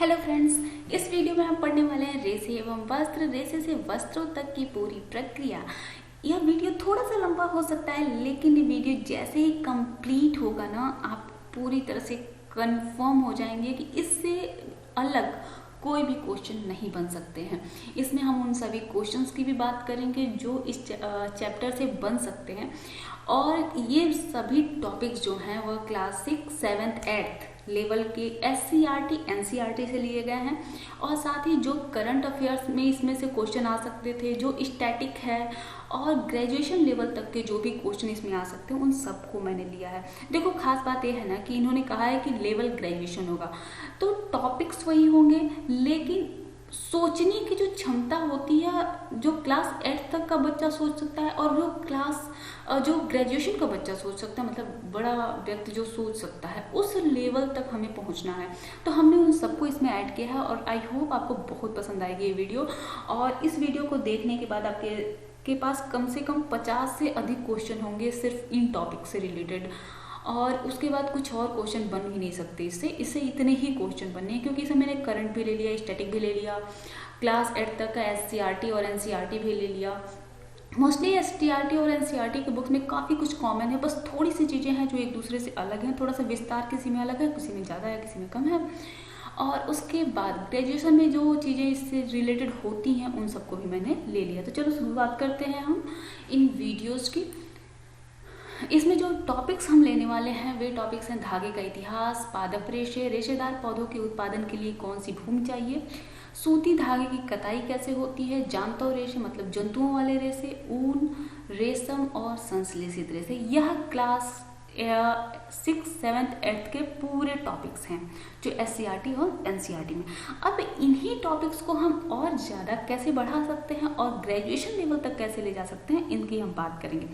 Hello friends, इस video में हम पढ़ने वाले हैं रेशे एवं वस्त्र, रेशे से वस्त्रों तक की पूरी प्रक्रिया। यह वीडियो थोड़ा सा लंबा हो सकता है, लेकिन ये वीडियो जैसे ही कंप्लीट होगा ना, आप पूरी तरह से कंफर्म हो जाएंगे कि इससे अलग कोई भी क्वेश्चन नहीं बन सकते हैं। इसमें हम उन सभी क्वेश्चंस की भी बात करेंगे जो इस चैप्टर से बन सकते हैं, और ये सभी टॉपिक्स जो हैं वह क्लास 6, 7, 8 लेवल के SCERT, NCERT से लिए गए हैं। और साथ ही जो करंट अफेयर्स में इसमें से क्वेश्चन आ सकते थे, जो स्टैटिक है और ग्रेजुएशन लेवल तक के जो भी क्वेश्चन इसमें आ सकते हैं, उन सबको मैंने लिया है। देखो, खास बात यह है ना कि इन्होंने कहा है कि लेवल ग्रेजुएशन होगा, तो टॉपिक्स वही होंगे, लेकिन सोचने की जो क्षमता होती है, जो क्लास 8 तक का बच्चा सोच सकता है और जो ग्रेजुएशन का बच्चा सोच सकता है, मतलब बड़ा व्यक्ति जो सोच सकता है, उस लेवल तक हमें पहुंचना है। तो हमने उन सबको इसमें ऐड किया है और आई होप आपको बहुत पसंद आएगी ये वीडियो। और इस वीडियो को देखने के बाद आपके पास कम से कम 50 से अधिक क्वेश्चन होंगे सिर्फ इन टॉपिक से रिलेटेड, और उसके बाद कुछ और क्वेश्चन बन ही नहीं सकते। इससे इतने ही क्वेश्चन बनने हैं, क्योंकि इसमें मैंने करंट भी ले लिया, स्टैटिक भी ले लिया, क्लास 8 तक का SCERT और NCERT भी ले लिया। मोस्टली STRT और NCERT के बुक्स में काफ़ी कुछ कॉमन है, बस थोड़ी सी चीज़ें हैं जो एक दूसरे से अलग हैं, थोड़ा सा विस्तार किसी में अलग है, किसी में ज़्यादा है, किसी में कम है। और उसके बाद ग्रेजुएशन में जो चीज़ें इससे रिलेटेड होती हैं, उन सबको भी मैंने ले लिया। तो चलो शुरुआत करते हैं हम इन वीडियोज़ की। इसमें जो टॉपिक्स हम लेने वाले हैं वे टॉपिक्स हैं: धागे का इतिहास, पादप रेशे, रेशेदार पौधों के उत्पादन के लिए कौन सी भूमि चाहिए, सूती धागे की कताई कैसे होती है, जानतोड़ रेशे मतलब जंतुओं वाले रेशे, ऊन, रेशम और संश्लेषित रेशे। यह क्लास 6, 7, 8 के पूरे टॉपिक्स हैं जो SCERT और NCERT में। अब इन्हीं टॉपिक्स को हम और ज़्यादा कैसे बढ़ा सकते हैं और ग्रेजुएशन लेवल तक कैसे ले जा सकते हैं, इनकी हम बात करेंगे।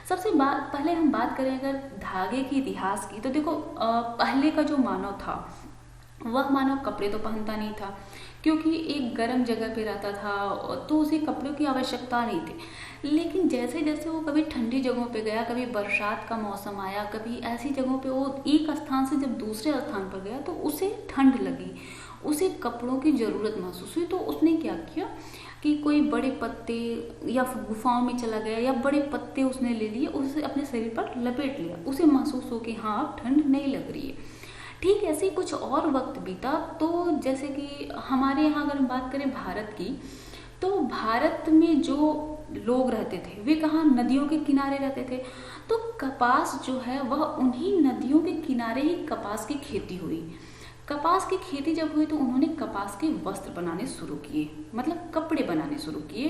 सबसे पहले हम बात करें अगर धागे के इतिहास की, तो देखो, पहले का जो मानव था वह मानव कपड़े तो पहनता नहीं था, क्योंकि एक गर्म जगह पे रहता था, तो उसे कपड़ों की आवश्यकता नहीं थी। लेकिन जैसे जैसे वो कभी ठंडी जगहों पे गया, कभी बरसात का मौसम आया, कभी ऐसी जगहों पे वो एक स्थान से जब दूसरे स्थान पर गया, तो उसे ठंड लगी, उसे कपड़ों की ज़रूरत महसूस हुई। तो उसने क्या किया कि कोई बड़े पत्ते या गुफाओं में चला गया, या बड़े पत्ते उसने ले लिए, उसे अपने शरीर पर लपेट लिया, उसे महसूस हो कि हाँ, अब ठंड नहीं लग रही है। ठीक ऐसे ही कुछ और वक्त बीता, तो जैसे कि हमारे यहाँ अगर हम बात करें भारत की, तो भारत में जो लोग रहते थे वे कहाँ, नदियों के किनारे रहते थे। तो कपास जो है वह उन्हीं नदियों के किनारे ही कपास की खेती हुई। कपास की खेती जब हुई तो उन्होंने कपास के वस्त्र बनाने शुरू किए, मतलब कपड़े बनाने शुरू किए।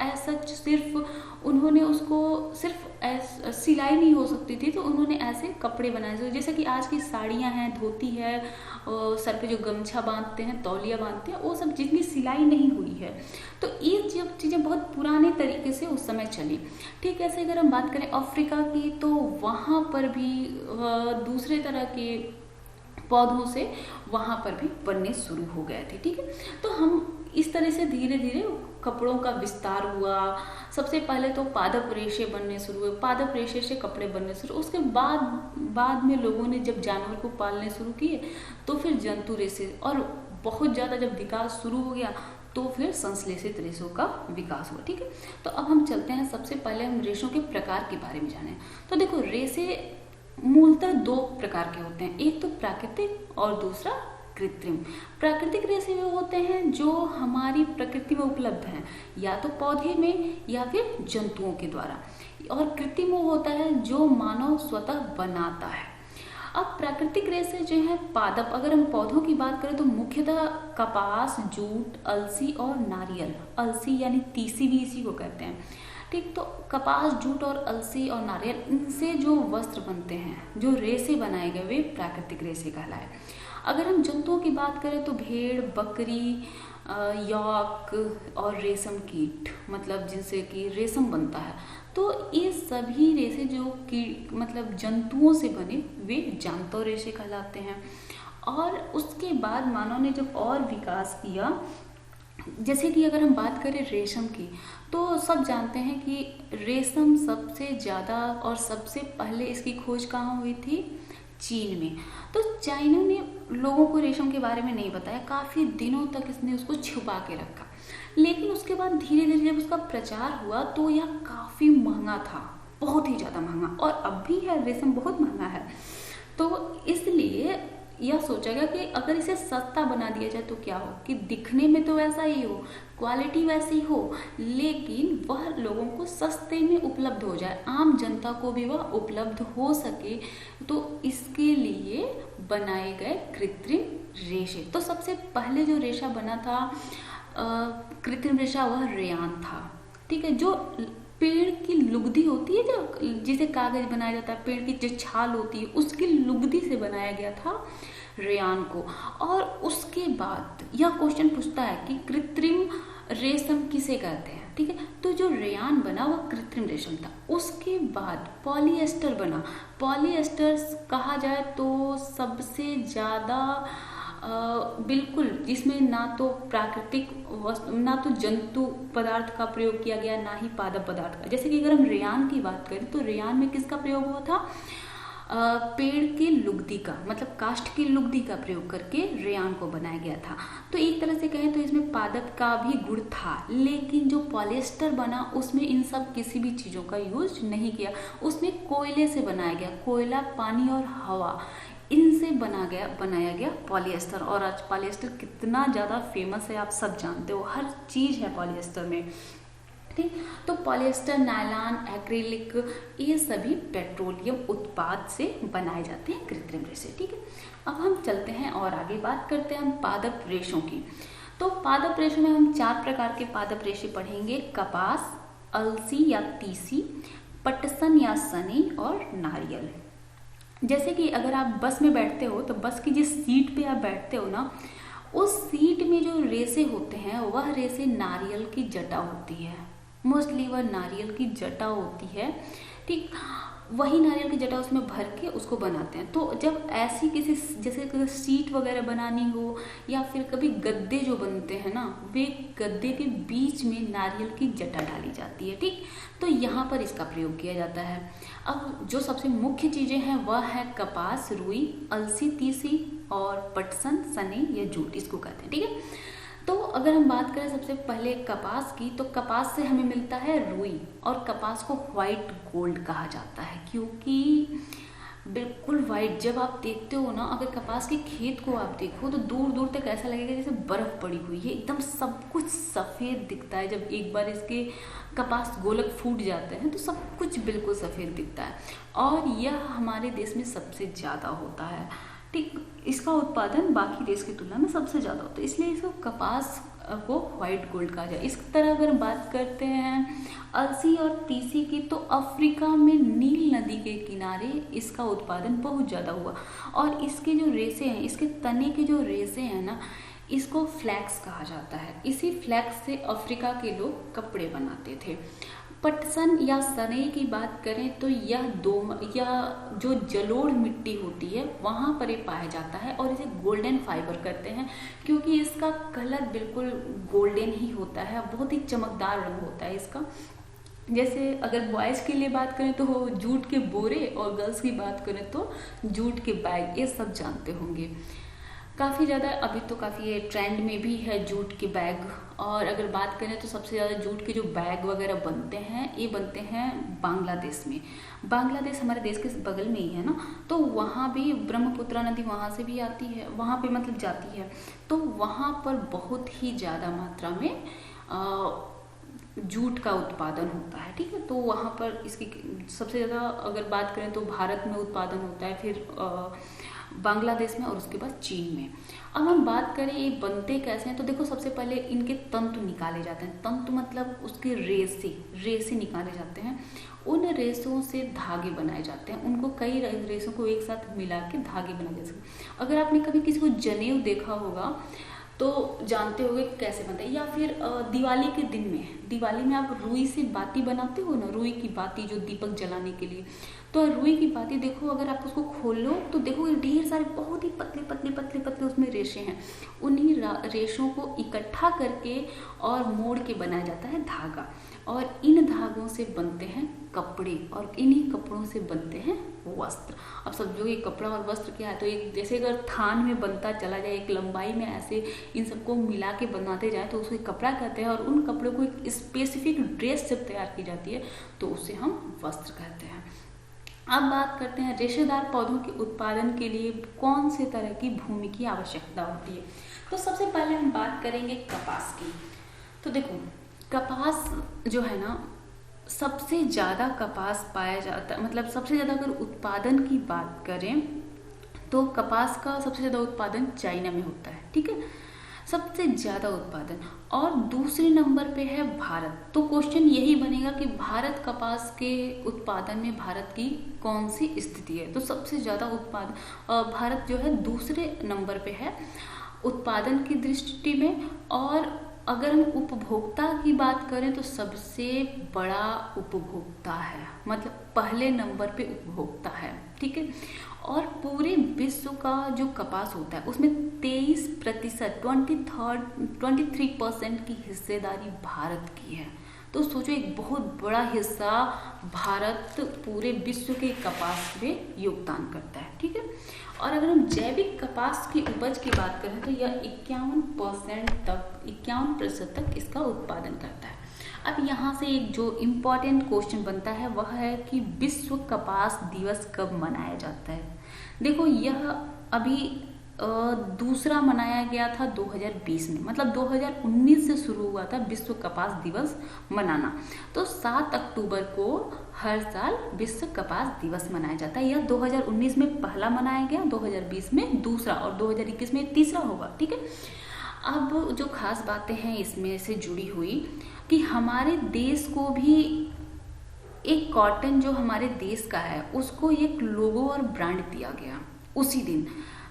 ऐसा सिर्फ उन्होंने उसको सिर्फ सिलाई नहीं हो सकती थी, तो उन्होंने ऐसे कपड़े बनाए शुरू, जैसे कि आज की साड़ियाँ हैं, धोती है, सर पे जो गमछा बांधते हैं, तौलिया बांधते हैं, वो सब जितनी सिलाई नहीं हुई है। तो ये जब चीज़ें बहुत पुराने तरीके से उस समय चली। ठीक ऐसे अगर हम बात करें अफ्रीका की, तो वहाँ पर भी दूसरे तरह के पौधों से वहाँ पर भी बनने शुरू हो गए थे। ठीक है, तो हम इस तरह से धीरे धीरे कपड़ों का विस्तार हुआ। सबसे पहले तो पादप रेशे बनने शुरू हुए, पादप रेशे से कपड़े बनने शुरू। उसके बाद में लोगों ने जब जानवर को पालने शुरू किए, तो फिर जंतु रेशे, और बहुत ज़्यादा जब विकास शुरू हो गया, तो फिर संश्लेषित रेशों का विकास हुआ। ठीक है, तो अब हम चलते हैं, सबसे पहले हम रेशों के प्रकार के बारे में जानें। तो देखो, रेशे मूलतः 2 प्रकार के होते हैं, एक तो प्राकृतिक और दूसरा कृत्रिम। प्राकृतिक रेशे वो होते हैं जो हमारी प्रकृति में उपलब्ध हैं, या तो पौधे में या फिर जंतुओं के द्वारा, और कृत्रिम वो होता है जो मानव स्वतः बनाता है। अब प्राकृतिक रेशे जो है पादप, अगर हम पौधों की बात करें तो मुख्यतः कपास, जूट, अलसी और नारियल। अलसी यानी तीसी भी इसी को कहते हैं। ठीक, तो कपास, जूट और अलसी और नारियल, इनसे जो वस्त्र बनते हैं, जो रेशे बनाए गए, वे प्राकृतिक रेशे कहलाए। अगर हम जंतुओं की बात करें तो भेड़, बकरी, यॉक और रेशम कीट, मतलब जिनसे कि रेशम बनता है, तो ये सभी रेशे जो मतलब जंतुओं से बने, वे जानतोड़ रेशे कहलाते हैं। और उसके बाद मानव ने जब और विकास किया, जैसे कि अगर हम बात करें रेशम की, तो सब जानते हैं कि रेशम सबसे ज़्यादा और सबसे पहले इसकी खोज कहाँ हुई थी, चीन में। तो चाइना ने लोगों को रेशम के बारे में नहीं बताया, काफ़ी दिनों तक इसने उसको छुपा के रखा। लेकिन उसके बाद धीरे धीरे जब उसका प्रचार हुआ तो यह काफ़ी महंगा था, बहुत ही ज़्यादा महंगा, और अब भी है, रेशम बहुत महंगा है। तो इसलिए यह सोचा गया कि अगर इसे सस्ता बना दिया जाए तो क्या हो, कि दिखने में तो वैसा ही हो, क्वालिटी वैसी हो, लेकिन वह लोगों को सस्ते में उपलब्ध हो जाए, आम जनता को भी वह उपलब्ध हो सके। तो इसके लिए बनाए गए कृत्रिम रेशे। तो सबसे पहले जो रेशा बना था कृत्रिम रेशा, वह रेयान था। ठीक है, जो पेड़ की लुगदी होती है, जो जिसे कागज बनाया जाता है, पेड़ की जो छाल होती है उसकी लुगदी से बनाया गया था रेयान को। और उसके बाद यह क्वेश्चन पूछता है कि कृत्रिम रेशम किसे कहते हैं। ठीक है, तो जो रेयान बना वह कृत्रिम रेशम था। उसके बाद पॉलिएस्टर बना। पॉलिएस्टर कहा जाए तो सबसे ज़्यादा बिल्कुल जिसमें ना तो प्राकृतिक वस्तु, ना तो जंतु पदार्थ का प्रयोग किया गया, ना ही पादप पदार्थ का। जैसे कि अगर हम रेयान की बात करें तो रेयान में किसका प्रयोग हुआ था, पेड़ की लुगदी का, मतलब काष्ठ की लुगदी का प्रयोग करके रेयान को बनाया गया था। तो एक तरह से कहें तो इसमें पादप का भी गुण था। लेकिन जो पॉलिएस्टर बना उसमें इन सब किसी भी चीज़ों का यूज नहीं किया, उसमें कोयले से बनाया गया। कोयला, पानी और हवा, इनसे बनाया गया पॉलिएस्टर। और आज पॉलिएस्टर कितना ज़्यादा फेमस है आप सब जानते हो, हर चीज़ है पॉलिएस्टर में। ठीक, तो पॉलिएस्टर, नायलॉन, एक्रिलिक, ये सभी पेट्रोलियम उत्पाद से बनाए जाते हैं कृत्रिम रेशे। ठीक है, अब हम चलते हैं और आगे बात करते हैं हम पादप रेशों की। तो पादप रेशों में हम 4 प्रकार के पादप रेशे पढ़ेंगे: कपास, अलसी या तीसी, पटसन या सनी और नारियल। जैसे कि अगर आप बस में बैठते हो तो बस की जिस सीट पे आप बैठते हो ना, उस सीट में जो रेशे होते हैं वह रेशे नारियल की जटा होती है। मोस्टली वह नारियल की जटा होती है। ठीक, वही नारियल की जटा उसमें भर के उसको बनाते हैं। तो जब ऐसी किसी, जैसे कभी सीट वगैरह बनानी हो या फिर कभी गद्दे जो बनते हैं ना, वे गद्दे के बीच में नारियल की जटा डाली जाती है। ठीक, तो यहाँ पर इसका प्रयोग किया जाता है। अब जो सबसे मुख्य चीज़ें हैं वह है कपास, रुई, अलसी, तीसी और पटसन, सनी या जूट, इसको कहते हैं। ठीक है, तो अगर हम बात करें सबसे पहले कपास की, तो कपास से हमें मिलता है रुई, और कपास को व्हाइट गोल्ड कहा जाता है क्योंकि बिल्कुल वाइट, जब आप देखते हो ना, अगर कपास के खेत को आप देखो तो दूर दूर तक ऐसा लगेगा जैसे बर्फ पड़ी हुई है, एकदम सब कुछ सफ़ेद दिखता है। जब एक बार इसके कपास गोलक फूट जाते हैं तो सब कुछ बिल्कुल सफ़ेद दिखता है, और यह हमारे देश में सबसे ज़्यादा होता है। ठीक, इसका उत्पादन बाकी देश की तुलना में सबसे ज़्यादा होता है, इसलिए इसको कपास को व्हाइट गोल्ड कहा जाए। इस तरह अगर बात करते हैं अलसी और तीसी की, तो अफ्रीका में नील नदी के किनारे इसका उत्पादन बहुत ज़्यादा हुआ, और इसके जो रेशे हैं, इसके तने के जो रेशे हैं ना, इसको फ्लैक्स कहा जाता है। इसी फ्लैक्स से अफ्रीका के लोग कपड़े बनाते थे। पटसन या सनई की बात करें तो यह जो जलोढ़ मिट्टी होती है वहाँ पर ये पाया जाता है, और इसे गोल्डन फाइबर करते हैं क्योंकि इसका कलर बिल्कुल गोल्डन ही होता है, बहुत ही चमकदार रंग होता है इसका। जैसे अगर बॉयज़ के लिए बात करें तो जूट के बोरे, और गर्ल्स की बात करें तो जूट के बैग, ये सब जानते होंगे। काफ़ी ज़्यादा अभी तो काफ़ी ये ट्रेंड में भी है जूट के बैग। और अगर बात करें तो सबसे ज़्यादा जूट के जो बैग वगैरह बनते हैं, ये बनते हैं बांग्लादेश में। बांग्लादेश हमारे देश के बगल में ही है ना, तो वहाँ भी ब्रह्मपुत्रा नदी वहाँ से भी आती है, वहाँ पे मतलब जाती है, तो वहाँ पर बहुत ही ज़्यादा मात्रा में जूट का उत्पादन होता है। ठीक है, तो वहाँ पर इसकी सबसे ज़्यादा अगर बात करें तो भारत में उत्पादन होता है, फिर बांग्लादेश में, और उसके बाद चीन में। अब हम बात करें ये बनते कैसे हैं, तो देखो सबसे पहले इनके तंतु निकाले जाते हैं। तंतु मतलब उसके रेशे निकाले जाते हैं। उन रेशों से धागे बनाए जाते हैं, उनको कई रेशों को एक साथ मिला के धागे बनाए जा सकते हैं। अगर आपने कभी किसी को जनेऊ देखा होगा तो जानते होंगे कैसे बनता है। या फिर दिवाली के दिन में, दिवाली में आप रुई से बाती बनाते हो ना, रुई की बाती जो दीपक जलाने के लिए, तो रुई की बाती देखो, अगर आप उसको खोलो तो देखो ढेर सारे बहुत ही पतले पतले पतले पतले उसमें रेशे हैं। उन्हीं रेशों को इकट्ठा करके और मोड़ के बनाया जाता है धागा, और इन धागों से बनते हैं कपड़े, और इन्हीं कपड़ों से बनते हैं वस्त्र। अब समझो ये कपड़ा और वस्त्र क्या है, तो एक जैसे अगर थान में बनता चला जाए, एक लंबाई में ऐसे इन सबको मिला के बनाते जाए तो उसको कपड़ा कहते हैं, और उन कपड़ों को एक स्पेसिफिक ड्रेस जब तैयार की जाती है तो उसे हम वस्त्र कहते हैं। अब बात करते हैं रेशेदार पौधों के उत्पादन के लिए कौन से तरह की भूमि की आवश्यकता होती है। तो सबसे पहले हम बात करेंगे कपास की। तो देखो कपास जो है ना, सबसे ज़्यादा कपास पाया जाता है, मतलब सबसे ज़्यादा अगर उत्पादन की बात करें तो कपास का सबसे ज़्यादा उत्पादन चाइना में होता है, ठीक है, सबसे ज़्यादा उत्पादन। और दूसरे नंबर पे है भारत। तो क्वेश्चन यही बनेगा कि भारत कपास के उत्पादन में भारत की कौन सी स्थिति है। तो सबसे ज़्यादा उत्पादन भारत जो है दूसरे नंबर पे है उत्पादन की दृष्टि में। और अगर हम उपभोक्ता की बात करें तो सबसे बड़ा उपभोक्ता है, मतलब पहले नंबर पे उपभोक्ता है, ठीक है। और पूरे विश्व का जो कपास होता है उसमें 23% 23% की हिस्सेदारी भारत की है। तो सोचो एक बहुत बड़ा हिस्सा भारत पूरे विश्व के कपास में योगदान करता है, ठीक है। और अगर हम जैविक कपास की उपज की बात करें तो यह 51% तक इसका उत्पादन करता है। अब यहाँ से एक जो इम्पोर्टेंट क्वेश्चन बनता है वह है कि विश्व कपास दिवस कब मनाया जाता है। देखो यह अभी दूसरा मनाया गया था 2020 में, मतलब 2019 से शुरू हुआ था विश्व कपास दिवस मनाना। तो 7 अक्टूबर को हर साल विश्व कपास दिवस मनाया जाता है। यह 2019 में पहला मनाया गया, 2020 में दूसरा और 2021 में तीसरा होगा, ठीक है। अब जो खास बातें हैं इसमें से जुड़ी हुई कि हमारे देश को भी एक कॉटन जो हमारे देश का है उसको एक लोगो और ब्रांड दिया गया उसी दिन।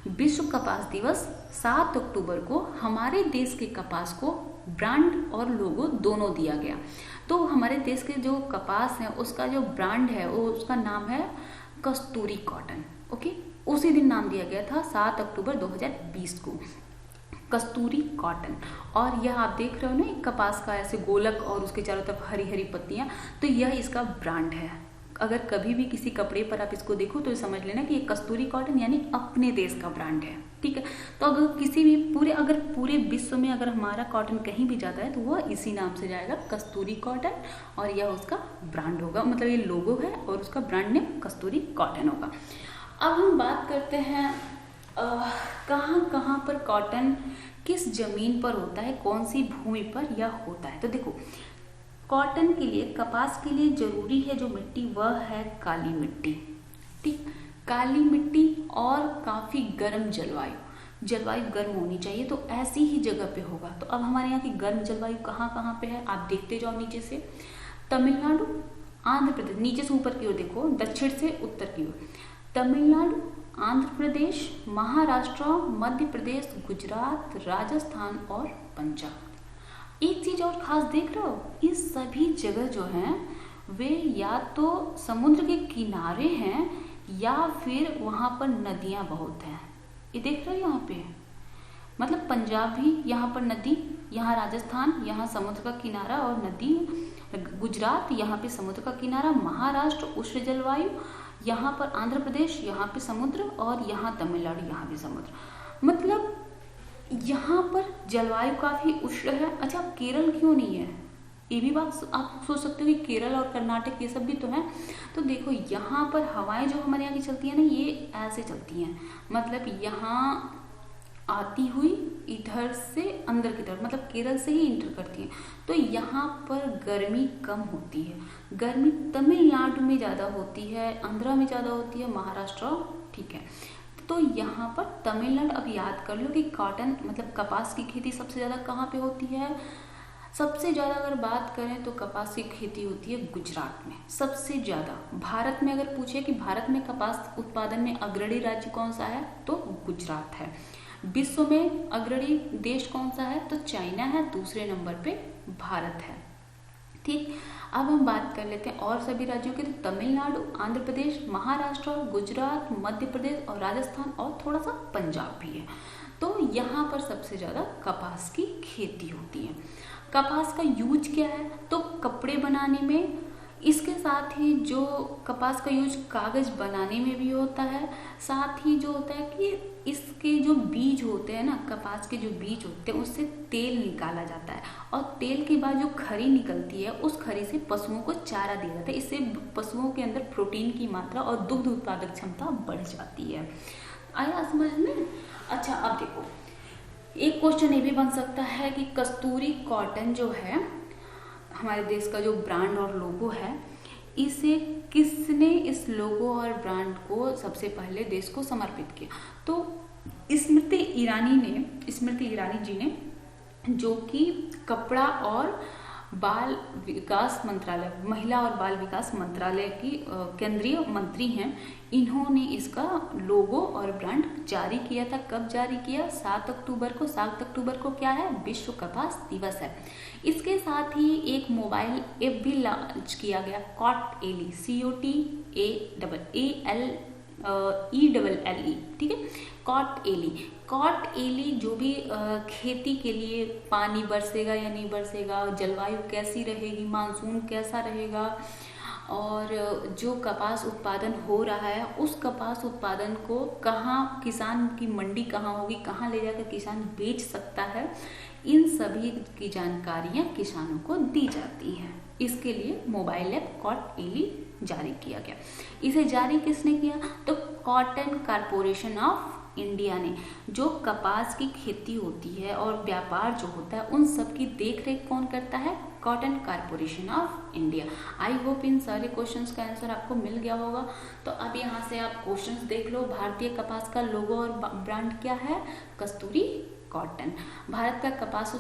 विश्व कपास दिवस 7 अक्टूबर को हमारे देश के कपास को ब्रांड और लोगो दोनों दिया गया। तो हमारे देश के जो कपास है उसका जो ब्रांड है वो उसका नाम है कस्तूरी कॉटन, ओके। उसी दिन नाम दिया गया था 7 अक्टूबर 2020 को, कस्तूरी कॉटन। और यह आप देख रहे हो ना कपास का ऐसे गोलक और उसके चारों तरफ हरी हरी पत्तियां, तो यह इसका ब्रांड है। अगर कभी भी किसी कपड़े पर आप इसको देखो तो समझ लेना कि ये कस्तूरी कॉटन यानी अपने देश का ब्रांड है, ठीक है। तो अगर किसी भी पूरे विश्व में अगर हमारा कॉटन कहीं भी जाता है तो वह इसी नाम से जाएगा, कस्तूरी कॉटन, और यह उसका ब्रांड होगा, मतलब ये लोगो है और उसका ब्रांड नेम कस्तूरी कॉटन होगा। अब हम बात करते हैं कहाँ कहाँ पर कॉटन किस जमीन पर होता है, कौन सी भूमि पर यह होता है। तो देखो कॉटन के लिए, कपास के लिए जरूरी है जो मिट्टी वह है काली मिट्टी, ठीक, काली मिट्टी और काफ़ी गर्म जलवायु गर्म होनी चाहिए, तो ऐसी ही जगह पे होगा। तो अब हमारे यहाँ की गर्म जलवायु कहाँ कहाँ पे है आप देखते जाओ नीचे से, तमिलनाडु, आंध्र प्रदेश, नीचे से ऊपर की ओर देखो, दक्षिण से उत्तर की ओर, तमिलनाडु, आंध्र प्रदेश, महाराष्ट्र, मध्य प्रदेश, गुजरात, राजस्थान और पंजाब। एक चीज और खास देख रहे हो, ये सभी जगह जो हैं वे या तो समुद्र के किनारे हैं या फिर वहाँ पर नदियाँ बहुत हैं। ये देख रहे हो यहाँ पे, मतलब पंजाब भी यहाँ पर नदी, यहाँ राजस्थान, यहाँ समुद्र का किनारा और नदी, गुजरात यहाँ पे समुद्र का किनारा, महाराष्ट्र उष्ण जलवायु, यहाँ पर आंध्र प्रदेश यहाँ पे समुद्र, और यहाँ तमिलनाडु यहाँ भी समुद्र, मतलब यहाँ पर जलवायु काफ़ी उष्ण है। अच्छा केरल क्यों नहीं है, ये भी बात आप सोच सकते हो कि केरल और कर्नाटक ये सब भी तो है। तो देखो यहाँ पर हवाएं जो हमारे यहाँ की चलती है ना, ये ऐसे चलती हैं, मतलब यहाँ आती हुई इधर से अंदर की तरफ, मतलब केरल से ही इंटर करती हैं। तो यहाँ पर गर्मी कम होती है, गर्मी तमिलनाडु में ज़्यादा होती है, आंध्रा में ज़्यादा होती है, महाराष्ट्र, ठीक है। तो यहाँ पर तमिलनाडु, अब याद कर लो कि कॉटन मतलब कपास की खेती सबसे ज़्यादा कहाँ पे होती है। सबसे ज़्यादा अगर बात करें तो कपास की खेती होती है गुजरात में सबसे ज़्यादा। भारत में अगर पूछे कि भारत में कपास उत्पादन में अग्रणी राज्य कौन सा है तो गुजरात है। विश्व में अग्रणी देश कौन सा है तो चाइना है, दूसरे नंबर पे भारत है, ठीक। अब हम बात कर लेते हैं और सभी राज्यों की, तो तमिलनाडु, आंध्र प्रदेश, महाराष्ट्र, गुजरात, मध्य प्रदेश और राजस्थान और थोड़ा सा पंजाब भी है। तो यहाँ पर सबसे ज़्यादा कपास की खेती होती है। कपास का यूज क्या है, तो कपड़े बनाने में, इसके साथ ही जो कपास का यूज कागज़ बनाने में भी होता है। साथ ही जो होता है कि इसके जो बीज होते हैं ना, कपास के जो बीज होते हैं उससे तेल निकाला जाता है, और तेल के बाद जो खरी निकलती है उस खरी से पशुओं को चारा दिया जाता है। इससे पशुओं के अंदर प्रोटीन की मात्रा और दुग्ध उत्पादक क्षमता बढ़ जाती है। आया समझ में? अच्छा, अब देखो, एक क्वेश्चन ये भी बन सकता है कि कस्तूरी कॉटन जो है हमारे देश का जो ब्रांड और लोगो है, इसे किसने, इस लोगो और ब्रांड को सबसे पहले देश को समर्पित किया? तो स्मृति ईरानी जी ने, जो कि कपड़ा और बाल विकास मंत्रालय, महिला और बाल विकास मंत्रालय की केंद्रीय मंत्री हैं, इन्होंने इसका लोगो और ब्रांड जारी किया था। कब जारी किया? 7 अक्टूबर को। 7 अक्टूबर को क्या है? विश्व कपास दिवस है। इसके साथ ही एक मोबाइल ऐप भी लॉन्च किया गया, कॉट एली, COTALLE, ठीक है, कॉट एली जो भी खेती के लिए पानी बरसेगा या नहीं बरसेगा, जलवायु कैसी रहेगी, मानसून कैसा रहेगा, और जो कपास उत्पादन हो रहा है उस कपास उत्पादन को कहाँ, किसान की मंडी कहाँ होगी, कहाँ ले जाकर किसान बेच सकता है, इन सभी की जानकारियाँ किसानों को दी जाती हैं। इसके लिए मोबाइल ऐप कॉट एली जारी किया गया। इसे जारी किसने किया? तो कॉटन कारपोरेशन ऑफ इंडिया ने। जो कपास की खेती होती है और व्यापार जो होता है उन सब की देख रेख कौन करता है? Cotton corporation of India. I hope इन सारे क्वेश्चंस का आंसर आपको मिल गया होगा। तो अब यहाँ से आप क्वेश्चंस देख लो। भारतीय कपास का लोगो और ब्रांड क्या है? कस्तूरी कॉटन। भारत का कपास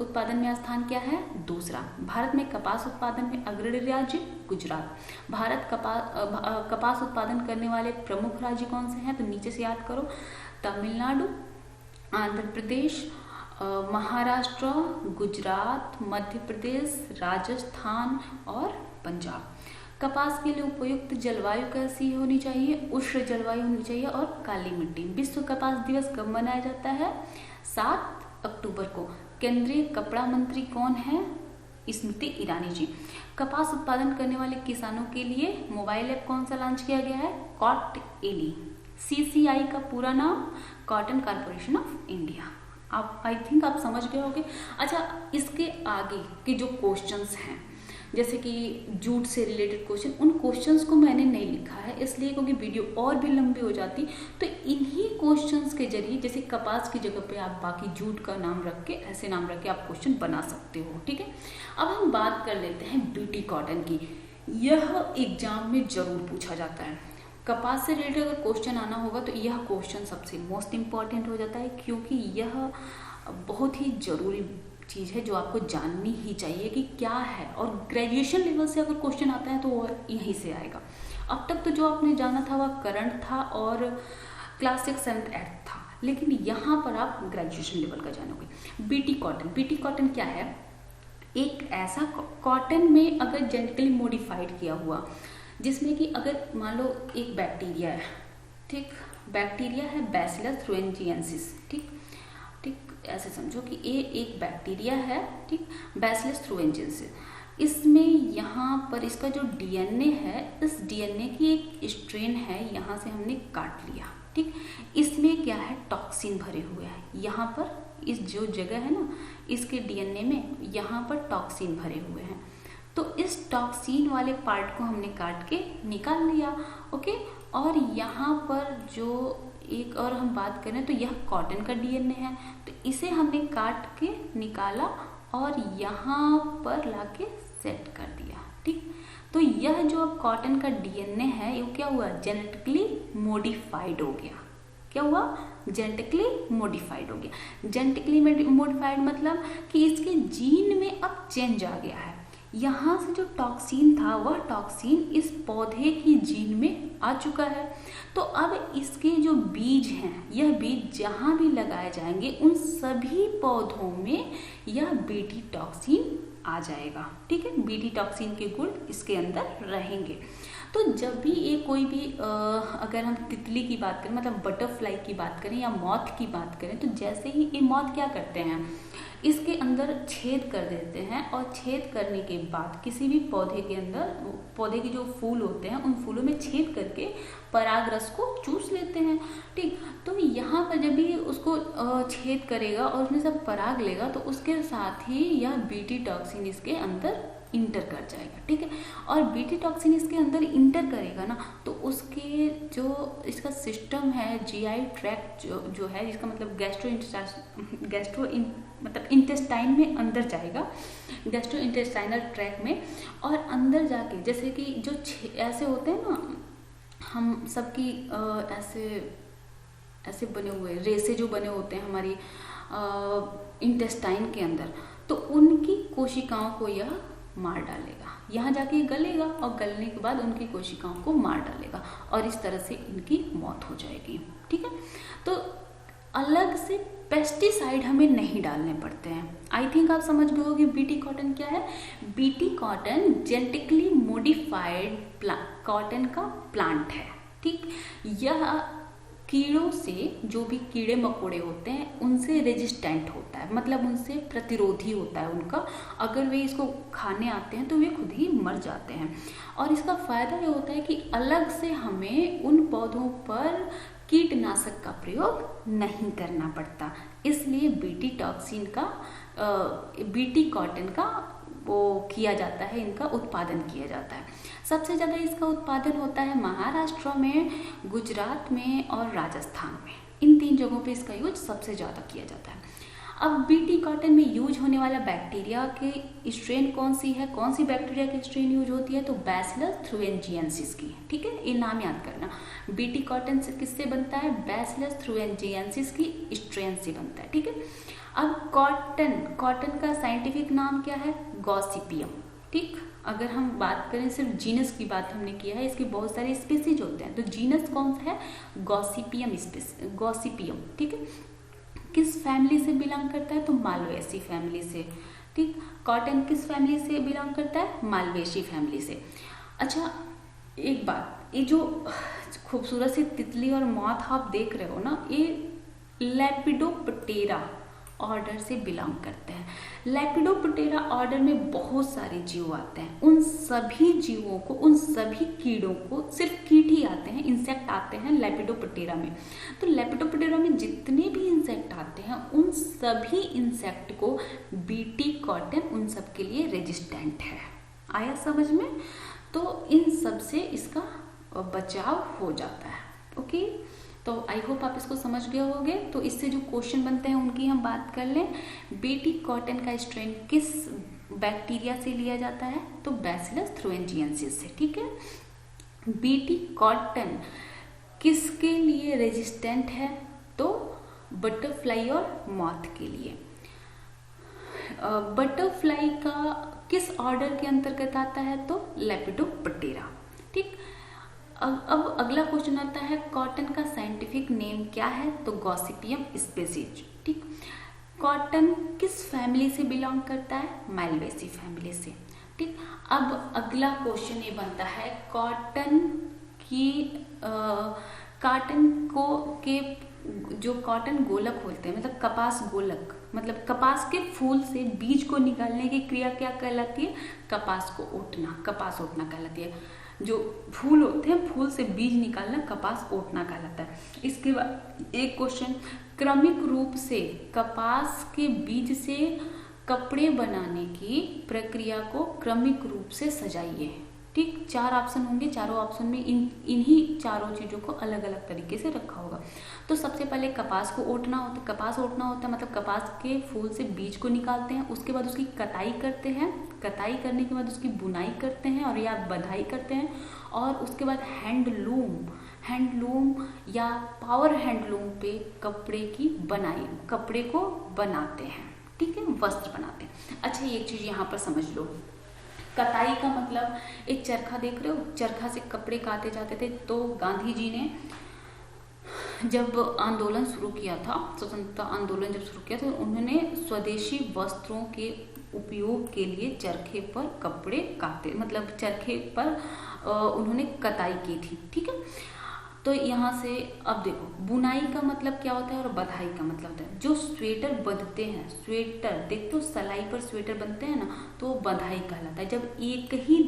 उत्पादन में स्थान क्या है? दूसरा। भारत में कपास उत्पादन में अग्रणी राज्य गुजरात। भारत कपास उत्पादन करने वाले प्रमुख राज्य कौन से हैं? तो नीचे से याद करो, तमिलनाडु, आंध्र प्रदेश, महाराष्ट्र, गुजरात, मध्य प्रदेश, राजस्थान और पंजाब। कपास के लिए उपयुक्त जलवायु कैसी होनी चाहिए? उष्ण जलवायु होनी चाहिए और काली मिट्टी। विश्व कपास दिवस कब मनाया जाता है? 7 अक्टूबर को। केंद्रीय कपड़ा मंत्री कौन है? स्मृति ईरानी जी। कपास उत्पादन करने वाले किसानों के लिए मोबाइल ऐप कौन सा लॉन्च किया गया है? Cot Eli. CCI का पूरा नाम कॉटन कारपोरेशन ऑफ इंडिया। आप आई थिंक आप समझ गए होंगे। अच्छा, इसके आगे के जो क्वेश्चंस हैं, जैसे कि जूट से रिलेटेड क्वेश्चन, उन क्वेश्चंस को मैंने नहीं लिखा है इसलिए क्योंकि वीडियो और भी लंबी हो जाती, तो इन्हीं क्वेश्चंस के जरिए, जैसे कपास की जगह पे आप बाकी जूट का नाम रख के, ऐसे नाम रख के आप क्वेश्चन बना सकते हो, ठीक है। अब हम बात कर लेते हैं बीटी कॉटन की। यह एग्जाम में जरूर पूछा जाता है। कपास से रिलेटेड अगर क्वेश्चन आना होगा तो यह क्वेश्चन सबसे मोस्ट इम्पॉर्टेंट हो जाता है, क्योंकि यह बहुत ही जरूरी चीज़ है जो आपको जाननी ही चाहिए कि क्या है। और ग्रेजुएशन लेवल से अगर क्वेश्चन आता है तो वो यहीं से आएगा। अब तक तो जो आपने जाना था वह करंट था और क्लास 6, 7, 8 था, लेकिन यहाँ पर आप ग्रेजुएशन लेवल का जानोगे। BT cotton. बीटी कॉटन क्या है? एक ऐसा कॉटन में अगर जेनेटिकली मॉडिफाइड किया हुआ, जिसमें कि अगर मान लो एक बैक्टीरिया है, ठीक, बैक्टीरिया है बैसिलस थ्रुएंजिएंसिस, ठीक, ऐसे समझो कि ये एक बैक्टीरिया है, ठीक, बैसिलस थ्रुएंजिएंसिस। इसमें यहाँ पर इसका जो डीएनए है, इस डीएनए की एक स्ट्रेन है, यहाँ से हमने काट लिया, ठीक। इसमें क्या है? टॉक्सिन भरे हुए हैं। यहाँ पर इस जो जगह है ना, इसके डीएनए में यहाँ पर टॉक्सिन भरे हुए हैं। तो इस टॉक्सिन वाले पार्ट को हमने काट के निकाल लिया, ओके। और यहाँ पर जो एक और हम बात करें तो यह कॉटन का डीएनए है, तो इसे हमने काट के निकाला और यहाँ पर लाके सेट कर दिया, ठीक। तो यह जो कॉटन का डीएनए है ये क्या हुआ? जेनेटिकली मॉडिफाइड हो गया। क्या हुआ? जेनेटिकली मॉडिफाइड हो गया। जेनेटिकली मॉडिफाइड मतलब कि इसके जीन में अब चेंज आ गया है। यहाँ से जो टॉक्सिन था वह टॉक्सिन इस पौधे की जीन में आ चुका है। तो अब इसके जो बीज हैं, यह बीज जहाँ भी लगाए जाएंगे उन सभी पौधों में यह बीटी टॉक्सिन आ जाएगा, ठीक है। बीटी टॉक्सिन के गुण इसके अंदर रहेंगे। तो जब भी ये कोई भी अगर हम तितली की बात करें, मतलब बटरफ्लाई की बात करें या मॉथ की बात करें, तो जैसे ही ये मॉथ क्या करते हैं, इसके अंदर छेद कर देते हैं और छेद करने के बाद किसी भी पौधे के अंदर, पौधे के जो फूल होते हैं उन फूलों में छेद करके पराग रस को चूस लेते हैं। ठीक, तो यहाँ पर जब भी उसको छेद करेगा और उसमें सब पराग लेगा तो उसके साथ ही यह बीटी टॉक्सिन इसके अंदर इंटर कर जाएगा। ठीक है, और बीटी टॉक्सिन इसके अंदर इंटर करेगा ना, तो उसके जो इसका सिस्टम है, जीआई ट्रैक्ट जो है, जिसका मतलब गैस्ट्रो मतलब इंटेस्टाइन में अंदर जाएगा, गैस्ट्रो इंटेस्टाइनल ट्रैक में, और अंदर जाके जैसे कि जो ऐसे होते हैं ना, हम सबकी ऐसे बने हुए रेसे जो बने होते हैं हमारी इंटेस्टाइन के अंदर, तो उनकी कोशिकाओं को यह मार डालेगा। यहाँ जाके गलेगा और गलने के बाद उनकी कोशिकाओं को मार डालेगा और इस तरह से इनकी मौत हो जाएगी। ठीक है, तो अलग से पेस्टिसाइड हमें नहीं डालने पड़ते हैं। आई थिंक आप समझ गए हो कि बीटी कॉटन क्या है। BT cotton genetically modified cotton का प्लांट है। ठीक, यह कीड़ों से, जो भी कीड़े मकोड़े होते हैं उनसे रेजिस्टेंट होता है, मतलब उनसे प्रतिरोधी होता है उनका। अगर वे इसको खाने आते हैं तो वे खुद ही मर जाते हैं। और इसका फायदा ये होता है कि अलग से हमें उन पौधों पर कीटनाशक का प्रयोग नहीं करना पड़ता। इसलिए बीटी टॉक्सिन का, बीटी कॉटन का वो किया जाता है, इनका उत्पादन किया जाता है। सबसे ज़्यादा इसका उत्पादन होता है महाराष्ट्र में, गुजरात में और राजस्थान में। इन 3 जगहों पे इसका यूज सबसे ज़्यादा किया जाता है। अब बीटी कॉटन में यूज होने वाला बैक्टीरिया के स्ट्रेन कौन सी है, कौन सी बैक्टीरिया की स्ट्रेन यूज होती है, तो बैसिलस थ्रुएनजिएंसिस की। ठीक है, ये नाम याद करना। बीटी कॉटन से किससे बनता है, बैसिलस थ्रुएनजिएंसिस की स्ट्रेन से बनता है। ठीक है, अब कॉटन का साइंटिफिक नाम क्या है, गॉसिपियम। ठीक, अगर हम बात करें, सिर्फ जीनस की बात हमने किया है, इसके बहुत सारे स्पीसीज होते हैं, तो जीनस कौन सा है, गॉसिपियम। ठीक है, किस फैमिली से बिलोंग करता है, तो मालवेसी फैमिली से। ठीक, कॉटन किस फैमिली से बिलोंग करता है, मालवेसी फैमिली से। अच्छा, एक बात, ये जो खूबसूरत सी तितली और मॉथ आप देख रहे हो ना, ये लेपिडोप्टेरा ऑर्डर से बिलोंग करते हैं। लेपिडोप्टेरा ऑर्डर में बहुत सारे जीव आते हैं। उन सभी जीवों को, उन सभी कीड़ों को, सिर्फ कीट ही आते हैं, इंसेक्ट आते हैं लेपिडोप्टेरा में। तो लेपिडोप्टेरा में जितने भी इंसेक्ट आते हैं, उन सभी इंसेक्ट को बीटी कॉटन उन सब के लिए रेजिस्टेंट है। आया समझ में? तो इन सब से इसका बचाव हो जाता है। ओके, तो आई होप आप इसको समझ गए होंगे। तो इससे जो क्वेश्चन बनते हैं उनकी हम बात कर लें। बीटी कॉटन का स्ट्रेन किस बैक्टीरिया से लिया जाता है, तो बैसिलस थ्रुएनजिएंसिस से। ठीक है, बीटी कॉटन किसके लिए रेजिस्टेंट है, तो बटरफ्लाई और मॉथ के लिए। बटरफ्लाई का किस ऑर्डर के अंतर्गत आता है, तो लेपिडोप्टेरा। ठीक, अब अगला क्वेश्चन आता है, कॉटन का साइंटिफिक नेम क्या है, तो गॉसिपियम स्पीसीज। ठीक, कॉटन किस फैमिली से बिलोंग करता है, मालवेसी फैमिली से। ठीक, अब अगला क्वेश्चन ये बनता है, जो कॉटन गोलक होते हैं, मतलब कपास गोलक, मतलब कपास के फूल से बीज को निकालने की क्रिया क्या कहलाती है, कपास ओटना कहलाती है। जो फूल होते हैं, फूल से बीज निकालना कपास ओटना कहलाता है। इसके बाद एक क्वेश्चन, क्रमिक रूप से कपास के बीज से कपड़े बनाने की प्रक्रिया को क्रमिक रूप से सजाइए। ठीक, 4 ऑप्शन होंगे, चारों ऑप्शन में इन्हीं चारों चीजों को अलग अलग तरीके से रखा होगा। तो सबसे पहले कपास ओटना होता है, मतलब कपास के फूल से बीज को निकालते हैं, उसके बाद उसकी कटाई करते हैं, कटाई करने के बाद उसकी बुनाई करते हैं और या बधाई करते हैं, और उसके बाद हैंडलूम या पावर हैंडलूम पे कपड़े को बनाते हैं। ठीक है, वस्त्र बनाते हैं। अच्छा, एक चीज यहाँ पर समझ लो, कताई का मतलब, एक चरखा देख रहे हो, चरखा से कपड़े काटे जाते थे। तो गांधी जी ने जब आंदोलन शुरू किया था, स्वतंत्रता आंदोलन जब शुरू किया, तो उन्होंने स्वदेशी वस्त्रों के उपयोग के लिए चरखे पर कपड़े काटे, मतलब चरखे पर उन्होंने कताई की थी। ठीक है, तो यहाँ से अब देखो बुनाई का मतलब क्या होता है और बधाई का मतलब होता है। जो स्वेटर बंधते हैं, स्वेटर देखते हो सलाई पर स्वेटर बनते हैं ना, तो बधाई कहलाता है। जब एक ही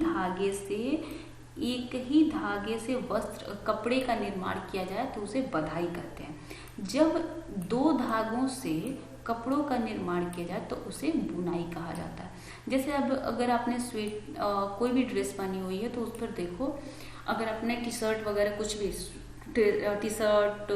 धागे से वस्त्र कपड़े का निर्माण किया जाए तो उसे बधाई कहते हैं। जब दो धागों से कपड़ों का निर्माण किया जाए तो उसे बुनाई कहा जाता है। जैसे अब अगर आपने कोई भी ड्रेस बनी हुई है तो उस पर देखो, अगर आपने टी शर्ट वगैरह कुछ भी टी शर्ट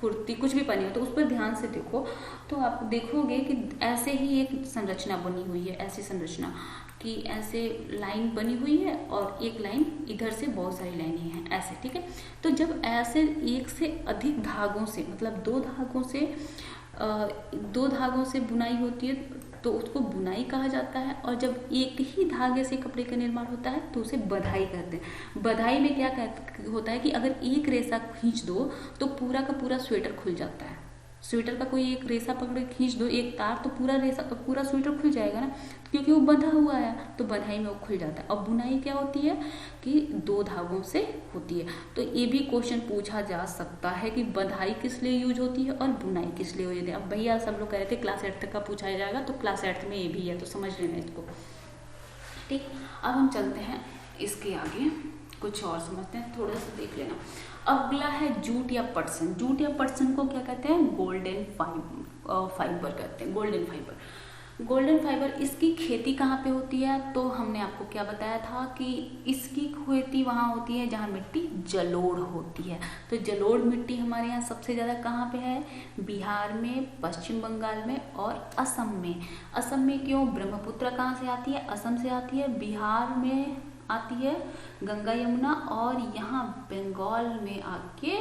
कुर्ती कुछ भी पहनी हो तो उस पर ध्यान से देखो तो आप देखोगे कि ऐसे ही एक संरचना बनी हुई है, ऐसी संरचना कि ऐसे लाइन बनी हुई है और एक लाइन इधर से बहुत सारी लाइनें हैं ऐसे। ठीक है, तो जब ऐसे एक से अधिक धागों से, मतलब दो धागों से बुनाई होती है तो उसको बुनाई कहा जाता है। और जब एक ही धागे से कपड़े का निर्माण होता है तो उसे बधाई कहते हैं। बधाई में क्या होता है कि अगर एक रेशा खींच दो तो पूरा का पूरा स्वेटर खुल जाता है। स्वेटर का कोई एक रेशा पकड़ खींच दो, एक तार, तो पूरा स्वेटर खुल जाएगा ना, क्योंकि वो बंधा हुआ है, तो बधाई में वो खुल जाता है। और बुनाई क्या होती है कि दो धागों से होती है। तो ये भी क्वेश्चन पूछा जा सकता है कि बधाई किस लिए यूज होती है और बुनाई किस लिए होती है। अब भैया सब लोग कह रहे थे क्लास 8 तक का पूछा जाएगा, तो क्लास 8 में ये भी है, तो समझ लेना इसको। ठीक, अब हम चलते हैं इसके आगे, कुछ और समझते हैं, थोड़ा सा देख लेना। अगला है जूट या पटसन। जूट या पटसन को क्या कहते हैं? गोल्डन फाइबर कहते हैं, गोल्डन फाइबर। इसकी खेती कहाँ पे होती है? तो हमने आपको क्या बताया था कि इसकी खेती वहाँ होती है जहाँ मिट्टी जलोढ़ होती है। तो जलोढ़ मिट्टी हमारे यहाँ सबसे ज़्यादा कहाँ पे है? बिहार में, पश्चिम बंगाल में और असम में। असम में क्यों? ब्रह्मपुत्र कहाँ से आती है? असम से आती है। बिहार में आती है गंगा यमुना, और यहाँ बंगाल में आके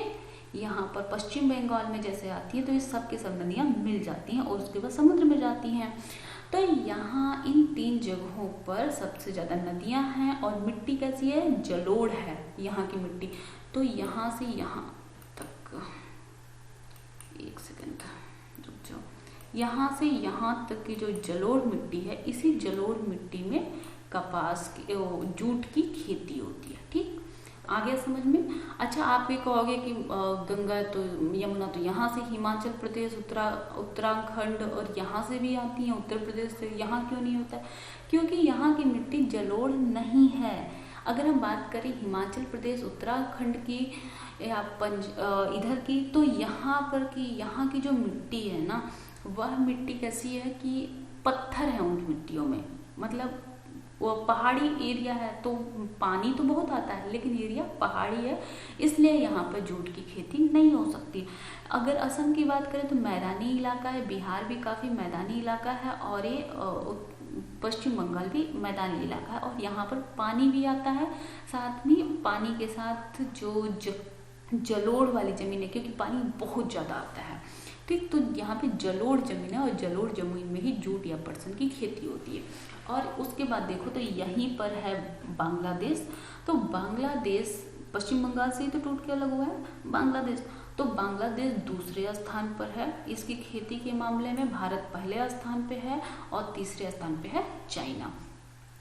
यहाँ पर पश्चिम बंगाल में जैसे आती है, तो ये सब के सब नदियाँ मिल जाती हैं और उसके बाद समुद्र में जाती हैं। तो यहाँ इन 3 जगहों पर सबसे ज़्यादा नदियाँ हैं और मिट्टी कैसी है? जलोढ़ है यहाँ की मिट्टी। तो यहाँ से यहाँ तक, एक सेकंड रुक जाओ, यहाँ से यहाँ तक की जो जलोढ़ मिट्टी है, इसी जलोढ़ मिट्टी में कपास की, जूट की खेती होती है। ठीक, आ गया समझ में? अच्छा, आप ये कहोगे कि गंगा तो यमुना तो यहाँ से हिमाचल प्रदेश, उत्तराखंड और यहाँ से भी आती हैं, उत्तर प्रदेश से, यहाँ क्यों नहीं होता है? क्योंकि यहाँ की मिट्टी जलोढ़ नहीं है। अगर हम बात करें हिमाचल प्रदेश, उत्तराखंड की या इधर की, तो यहाँ की जो मिट्टी है ना, वह मिट्टी कैसी है कि पत्थर है उनकी मिट्टियों में, मतलब वो पहाड़ी एरिया है, तो पानी तो बहुत आता है लेकिन एरिया पहाड़ी है, इसलिए यहाँ पर जूट की खेती नहीं हो सकती। अगर असम की बात करें तो मैदानी इलाका है, बिहार भी काफ़ी मैदानी इलाका है, और ये पश्चिम बंगाल भी मैदानी इलाका है, और यहाँ पर पानी भी आता है। साथ में पानी के साथ जो जलोढ़ वाली ज़मीन है, क्योंकि पानी बहुत ज़्यादा आता है। ठीक, तो यहाँ पे जलोढ़ जमीन है और जलोढ़ जमीन में ही जूट या पटसन की खेती होती है। और उसके बाद देखो तो यहीं पर है बांग्लादेश। तो बांग्लादेश पश्चिम बंगाल से ही तो टूट के अलग हुआ है बांग्लादेश। तो बांग्लादेश दूसरे स्थान पर है इसकी खेती के मामले में, भारत पहले स्थान पे है और तीसरे स्थान पे है चाइना।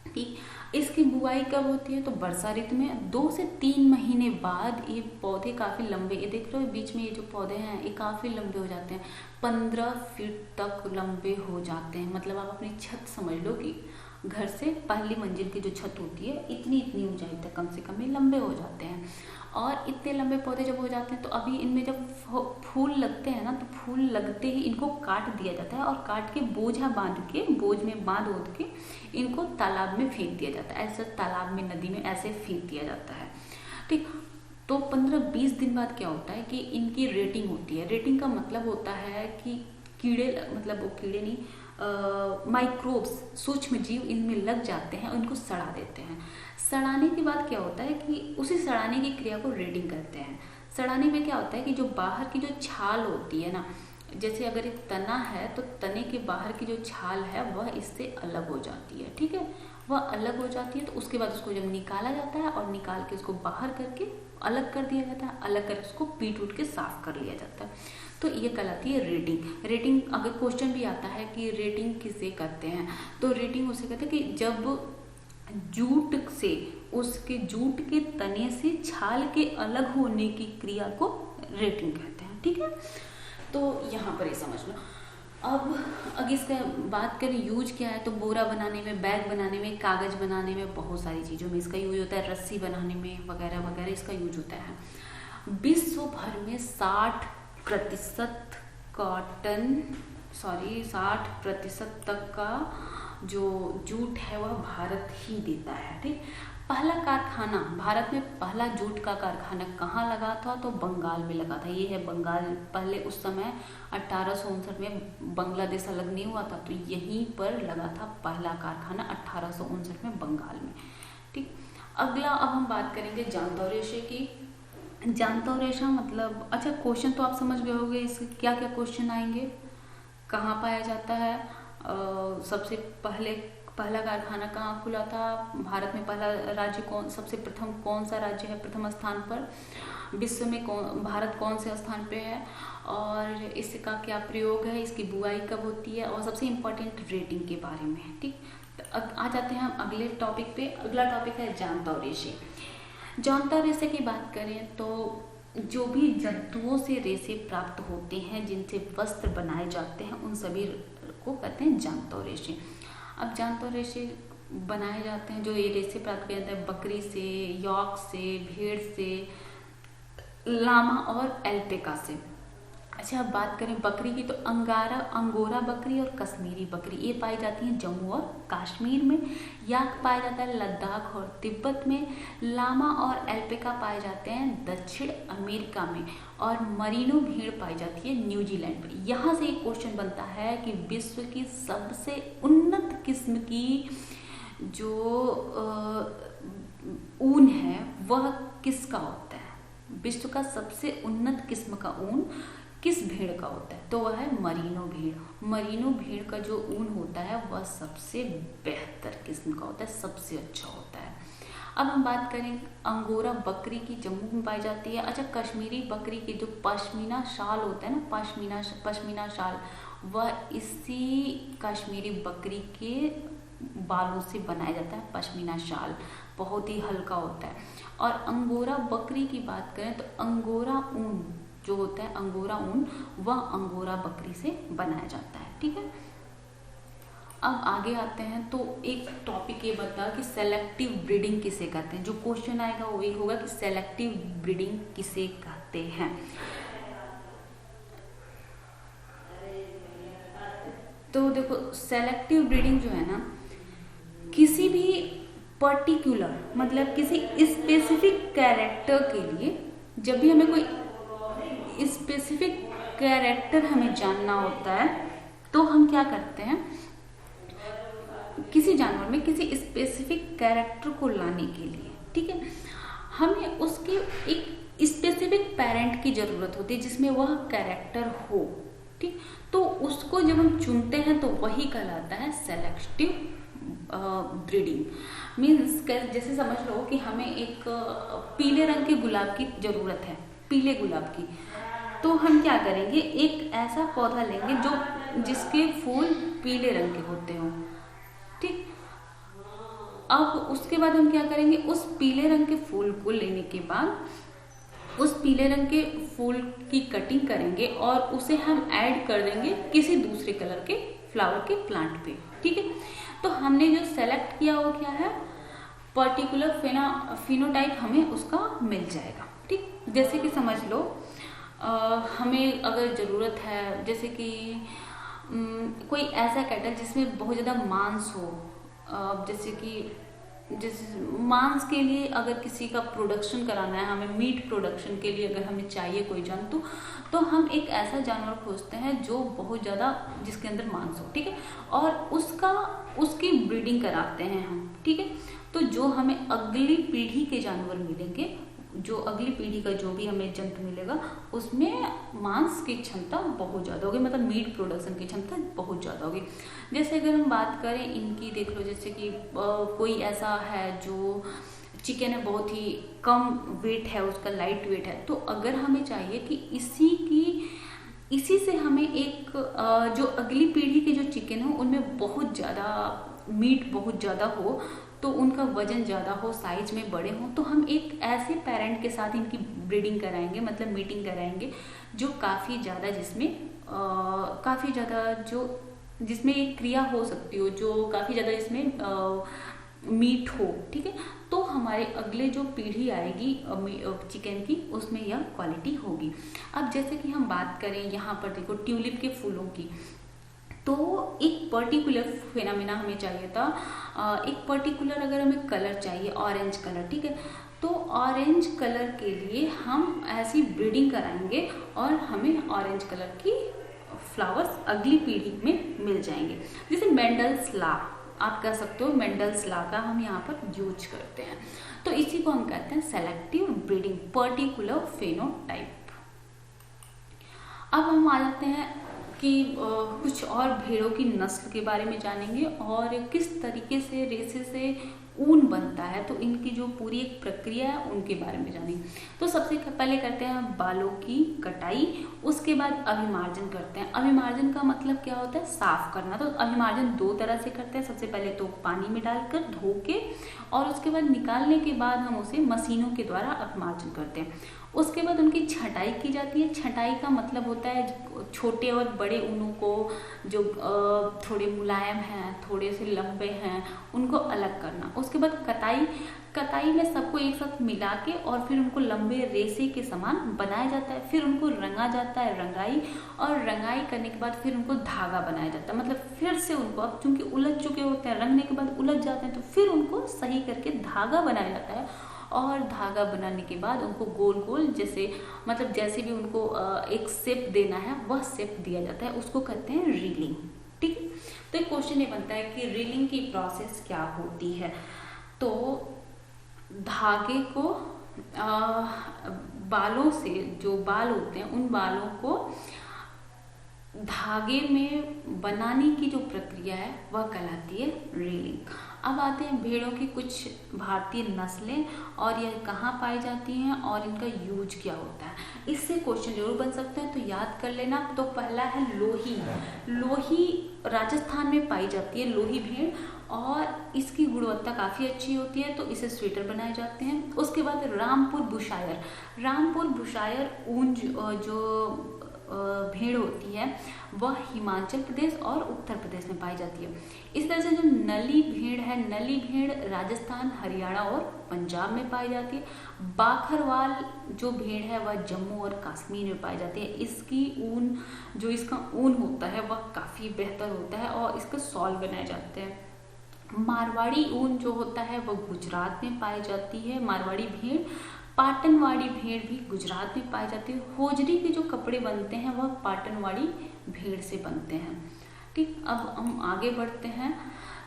ठीक, इसकी बुआई कब होती है? तो वर्षा ऋतु में 2 से 3 महीने बाद ये पौधे काफ़ी लंबे, ये देख रहे हो बीच में ये जो पौधे हैं ये काफ़ी लंबे हो जाते हैं, 15 फीट तक लंबे हो जाते हैं। मतलब आप अपनी छत समझ लो कि घर से पहली मंजिल की जो छत होती है इतनी ऊंचाई तक कम से कम ये लंबे हो जाते हैं। और इतने लंबे पौधे जब हो जाते हैं तो अभी इनमें जब फूल लगते हैं ना, तो फूल लगते ही इनको काट दिया जाता है और काट के बोझ में बांध के इनको तालाब में फेंक दिया जाता है। ऐसे तालाब में, नदी में ऐसे फेंक दिया जाता है। ठीक, तो 15-20 दिन बाद क्या होता है कि इनकी रेटिंग होती है। रेटिंग का मतलब होता है कि कीड़े, मतलब वो कीड़े नहीं, माइक्रोब्स, सूक्ष्म जीव इनमें लग जाते हैं और इनको सड़ा देते हैं। सड़ाने के बाद क्या होता है कि उसी सड़ाने की क्रिया को रेटिंग करते हैं। सड़ाने में क्या होता है कि जो बाहर की जो छाल होती है ना, जैसे अगर एक तना है तो तने के बाहर की जो छाल है वह इससे अलग हो जाती है। ठीक है, वह अलग हो जाती है। तो उसके बाद उसको जब निकाला जाता है और निकाल के उसको बाहर करके अलग कर दिया जाता है, अलग करके उसको पीट उठ के साफ कर लिया जाता है। तो ये कहलाती है रेटिंग। रेटिंग अगर क्वेश्चन भी आता है कि रेटिंग किसे कहते हैं, तो रेटिंग उसे कहते हैं कि जब जूट से, उसके जूट के तने से छाल के अलग होने की क्रिया को रेटिंग कहते हैं। ठीक है, तो यहाँ पर ये समझ लो। अब अगर इसका बात करें यूज क्या है, तो बोरा बनाने में, बैग बनाने में, कागज़ बनाने में, बहुत सारी चीज़ों में इसका यूज होता है, रस्सी बनाने में वगैरह वगैरह इसका यूज होता है। विश्व भर में 60% कॉटन 60% तक का जो जूट है वह भारत ही देता है। ठीक, पहला कारखाना भारत में, पहला जूट का कारखाना कहाँ लगा था, तो बंगाल में लगा था। ये है बंगाल। पहले उस समय 1859 में बांग्लादेश अलग नहीं हुआ था, तो यहीं पर लगा था पहला कारखाना 1859 में बंगाल में। ठीक, अगला अब हम बात करेंगे जांतौ रेशे की। जांतौ रेशा मतलब, अच्छा क्वेश्चन तो आप समझ गए होंगे इसके क्या क्या क्वेश्चन आएंगे। कहाँ पाया जाता है, सबसे पहला कारखाना कहाँ खुला था, भारत में पहला राज्य कौन, सबसे प्रथम कौन सा राज्य है प्रथम स्थान पर, विश्व में भारत कौन से स्थान पे है, और इसका क्या प्रयोग है, इसकी बुआई कब होती है, और सबसे इम्पोर्टेंट रेटिंग के बारे में। ठीक, तो आ जाते हैं हम अगले टॉपिक पे। अगला टॉपिक है जांतौ रेशे। जांतौ रेशे की बात करें तो जो भी जंतुओं से रेशे प्राप्त होते हैं, जिनसे वस्त्र बनाए जाते हैं, उन सभी को कहते हैं जांतौ रेशे। अब जांतौ रेशे बनाए जाते हैं, जो ये रेशे प्राप्त किए जाते हैं बकरी से, यॉक से, भेड़ से, लामा और एल्पेका से। अच्छा, अब बात करें बकरी की, तो अंगोरा बकरी और कश्मीरी बकरी ये पाई जाती हैं जम्मू और कश्मीर में। याक पाया जाता है लद्दाख और तिब्बत में। लामा और एल्पेका पाए जाते हैं दक्षिण अमेरिका में। और मरीनो भेड़ पाई जाती है न्यूजीलैंड में। यहाँ से एक क्वेश्चन बनता है कि विश्व की सबसे उन्नत किस्म की जो ऊन है वह किसका होता है। विश्व का सबसे उन्नत किस्म का ऊन किस भेड़ का होता है, तो वह है मरीनो भेड़। मरीनो भेड़ का जो ऊन होता है वह सबसे बेहतर किस्म का होता है, सबसे अच्छा होता है। अब हम बात करें अंगोरा बकरी की, जम्मू में पाई जाती है। अच्छा, कश्मीरी बकरी की जो पश्मीना शाल होता है ना, पश्मीना शाल, वह इसी कश्मीरी बकरी के बालों से बनाया जाता है। पश्मीना शाल बहुत ही हल्का होता है। और अंगोरा बकरी की बात करें तो अंगोरा ऊन जो होता है, अंगोरा ऊन, वह अंगोरा बकरी से बनाया जाता है। ठीक है, अब आगे आते हैं तो एक टॉपिक ये बता कि सेलेक्टिव ब्रीडिंग किसे कहते हैं। जो क्वेश्चन आएगा वो ये होगा कि सेलेक्टिव ब्रीडिंग किसे कहते हैं। तो देखो, सेलेक्टिव ब्रीडिंग जो है ना, किसी भी पर्टिकुलर मतलब किसी स्पेसिफिक कैरेक्टर के लिए, जब भी हमें कोई स्पेसिफिक कैरेक्टर हमें जानना होता है तो हम क्या करते हैं, किसी जानवर में किसी स्पेसिफिक कैरेक्टर को लाने के लिए, ठीक है, हमें उसके एक स्पेसिफिक पेरेंट की जरूरत होती है जिसमें वह कैरेक्टर हो। ठीक, तो उसको जब हम चुनते हैं तो वही कहलाता है सेलेक्टिव ब्रीडिंग। मीन्स जैसे समझ लो कि हमें एक पीले रंग के गुलाब की जरूरत है, पीले गुलाब की, तो हम क्या करेंगे, एक ऐसा पौधा लेंगे जो जिसके फूल पीले रंग के होते हो। ठीक, अब उसके बाद हम क्या करेंगे, उस पीले रंग के फूल को लेने के बाद उस पीले रंग के फूल की कटिंग करेंगे और उसे हम ऐड कर देंगे किसी दूसरे कलर के फ्लावर के प्लांट पे। ठीक है, तो हमने जो सेलेक्ट किया वो क्या है, पर्टिकुलर फिनोटाइप हमें उसका मिल जाएगा। ठीक, जैसे कि समझ लो हमें अगर ज़रूरत है, जैसे कि कोई ऐसा कैटल जिसमें बहुत ज़्यादा मांस हो, जैसे मांस के लिए अगर किसी का प्रोडक्शन कराना है, हमें मीट प्रोडक्शन के लिए अगर हमें चाहिए कोई जंतु, तो हम एक ऐसा जानवर खोजते हैं जो बहुत ज़्यादा जिसके अंदर मांस हो। ठीक है, और उसकी ब्रीडिंग कराते हैं हम। ठीक है, तो जो हमें अगली पीढ़ी के जानवर मिलेंगे जो अगली पीढ़ी का जो भी हमें जंतु मिलेगा उसमें मांस की क्षमता बहुत ज़्यादा होगी, मतलब मीट प्रोडक्शन की क्षमता बहुत ज़्यादा होगी। जैसे अगर हम बात करें इनकी, देख लो जैसे कि कोई ऐसा है जो चिकन है, बहुत ही कम वेट है उसका, लाइट वेट है, तो अगर हमें चाहिए कि इसी से हमें एक जो अगली पीढ़ी के जो चिकन हो उनमें बहुत ज़्यादा मीट बहुत ज़्यादा हो, तो उनका वजन ज़्यादा हो, साइज में बड़े हों, तो हम एक ऐसे पेरेंट के साथ इनकी ब्रीडिंग कराएंगे, मतलब मीटिंग कराएंगे जो काफ़ी ज़्यादा काफ़ी ज़्यादा जिसमें एक क्रिया हो सकती हो, जो काफ़ी ज़्यादा इसमें मीट हो, ठीक है। तो हमारे अगले जो पीढ़ी आएगी चिकन की, उसमें यह क्वालिटी होगी। अब जैसे कि हम बात करें यहाँ पर देखो ट्यूलिप के फूलों की, तो एक पर्टिकुलर फिनोमेना हमें चाहिए था, एक पर्टिकुलर अगर हमें कलर चाहिए, ऑरेंज कलर, ठीक है, तो ऑरेंज कलर के लिए हम ऐसी ब्रीडिंग कराएंगे और हमें ऑरेंज कलर की फ्लावर्स अगली पीढ़ी में मिल जाएंगे। जैसे मेंडल्स लॉ आप कह सकते हो, मेंडल्स लॉ का हम यहाँ पर यूज करते हैं, तो इसी को हम कहते हैं सेलेक्टिव ब्रीडिंग, पर्टिकुलर फेनोटाइप। अब हम आ जाते हैं कि कुछ और भेड़ों की नस्ल के बारे में जानेंगे और किस तरीके से रेसे से ऊन बनता है, तो इनकी जो पूरी एक प्रक्रिया है उनके बारे में जानेंगे। तो सबसे पहले करते हैं बालों की कटाई, उसके बाद अभिमार्जन करते हैं। अभिमार्जन का मतलब क्या होता है? साफ करना। तो अभिमार्जन दो तरह से करते हैं, सबसे पहले तो पानी में डालकर धो के, और उसके बाद निकालने के बाद हम उसे मशीनों के द्वारा अभिमार्जन करते हैं। उसके बाद उनकी छटाई की जाती है। छटाई का मतलब होता है छोटे और बड़े ऊनों को, जो थोड़े मुलायम हैं, थोड़े से लंबे हैं, उनको अलग करना। उसके बाद कताई में सबको एक साथ मिला के और फिर उनको लंबे रेसे के समान बनाया जाता है। फिर उनको रंगा जाता है, रंगाई, और रंगाई करने के बाद फिर उनको धागा बनाया जाता है। मतलब फिर से उनको, अब चूंकि उलझ चुके होते हैं, रंगने के बाद उलझ जाते हैं, तो फिर उनको सही करके धागा बनाया जाता है। और धागा बनाने के बाद उनको गोल गोल जैसे भी उनको एक शेप देना है, वह शेप दिया जाता है, उसको कहते हैं रीलिंग। ठीक है, तो एक क्वेश्चन ये बनता है कि रीलिंग की प्रोसेस क्या होती है। तो धागे को बालों से, जो बाल होते हैं उन बालों को धागे में बनाने की जो प्रक्रिया है वह कहलाती है रीलिंग। अब आते हैं भेड़ों की कुछ भारतीय नस्लें और यह कहाँ पाई जाती हैं और इनका यूज क्या होता है। इससे क्वेश्चन जरूर बन सकते हैं, तो याद कर लेना। तो पहला है लोही। लोही राजस्थान में पाई जाती है, लोही भेड़, और इसकी गुणवत्ता काफ़ी अच्छी होती है, तो इसे स्वेटर बनाए जाते हैं। उसके बाद रामपुर बुशायर। रामपुर बुशायर ऊन जो भेड़ होती है वह हिमाचल प्रदेश और उत्तर प्रदेश में पाई जाती है। इस तरह से जो नली भेड़ है, नली भेड़ राजस्थान, हरियाणा और पंजाब में पाई जाती है। बाखरवाल जो भेड़ है वह जम्मू और कश्मीर में पाई जाती है। इसका ऊन होता है वह काफ़ी बेहतर होता है और इसके शॉल बनाए जाते हैं। मारवाड़ी ऊन जो होता है वह गुजरात में पाई जाती है, मारवाड़ी भेड़। पाटनवाड़ी भेड़ भी गुजरात में पाई जाती है। होजरी के जो कपड़े बनते हैं वह पाटनवाड़ी भेड़ से बनते हैं। ठीक, अब हम आगे बढ़ते हैं,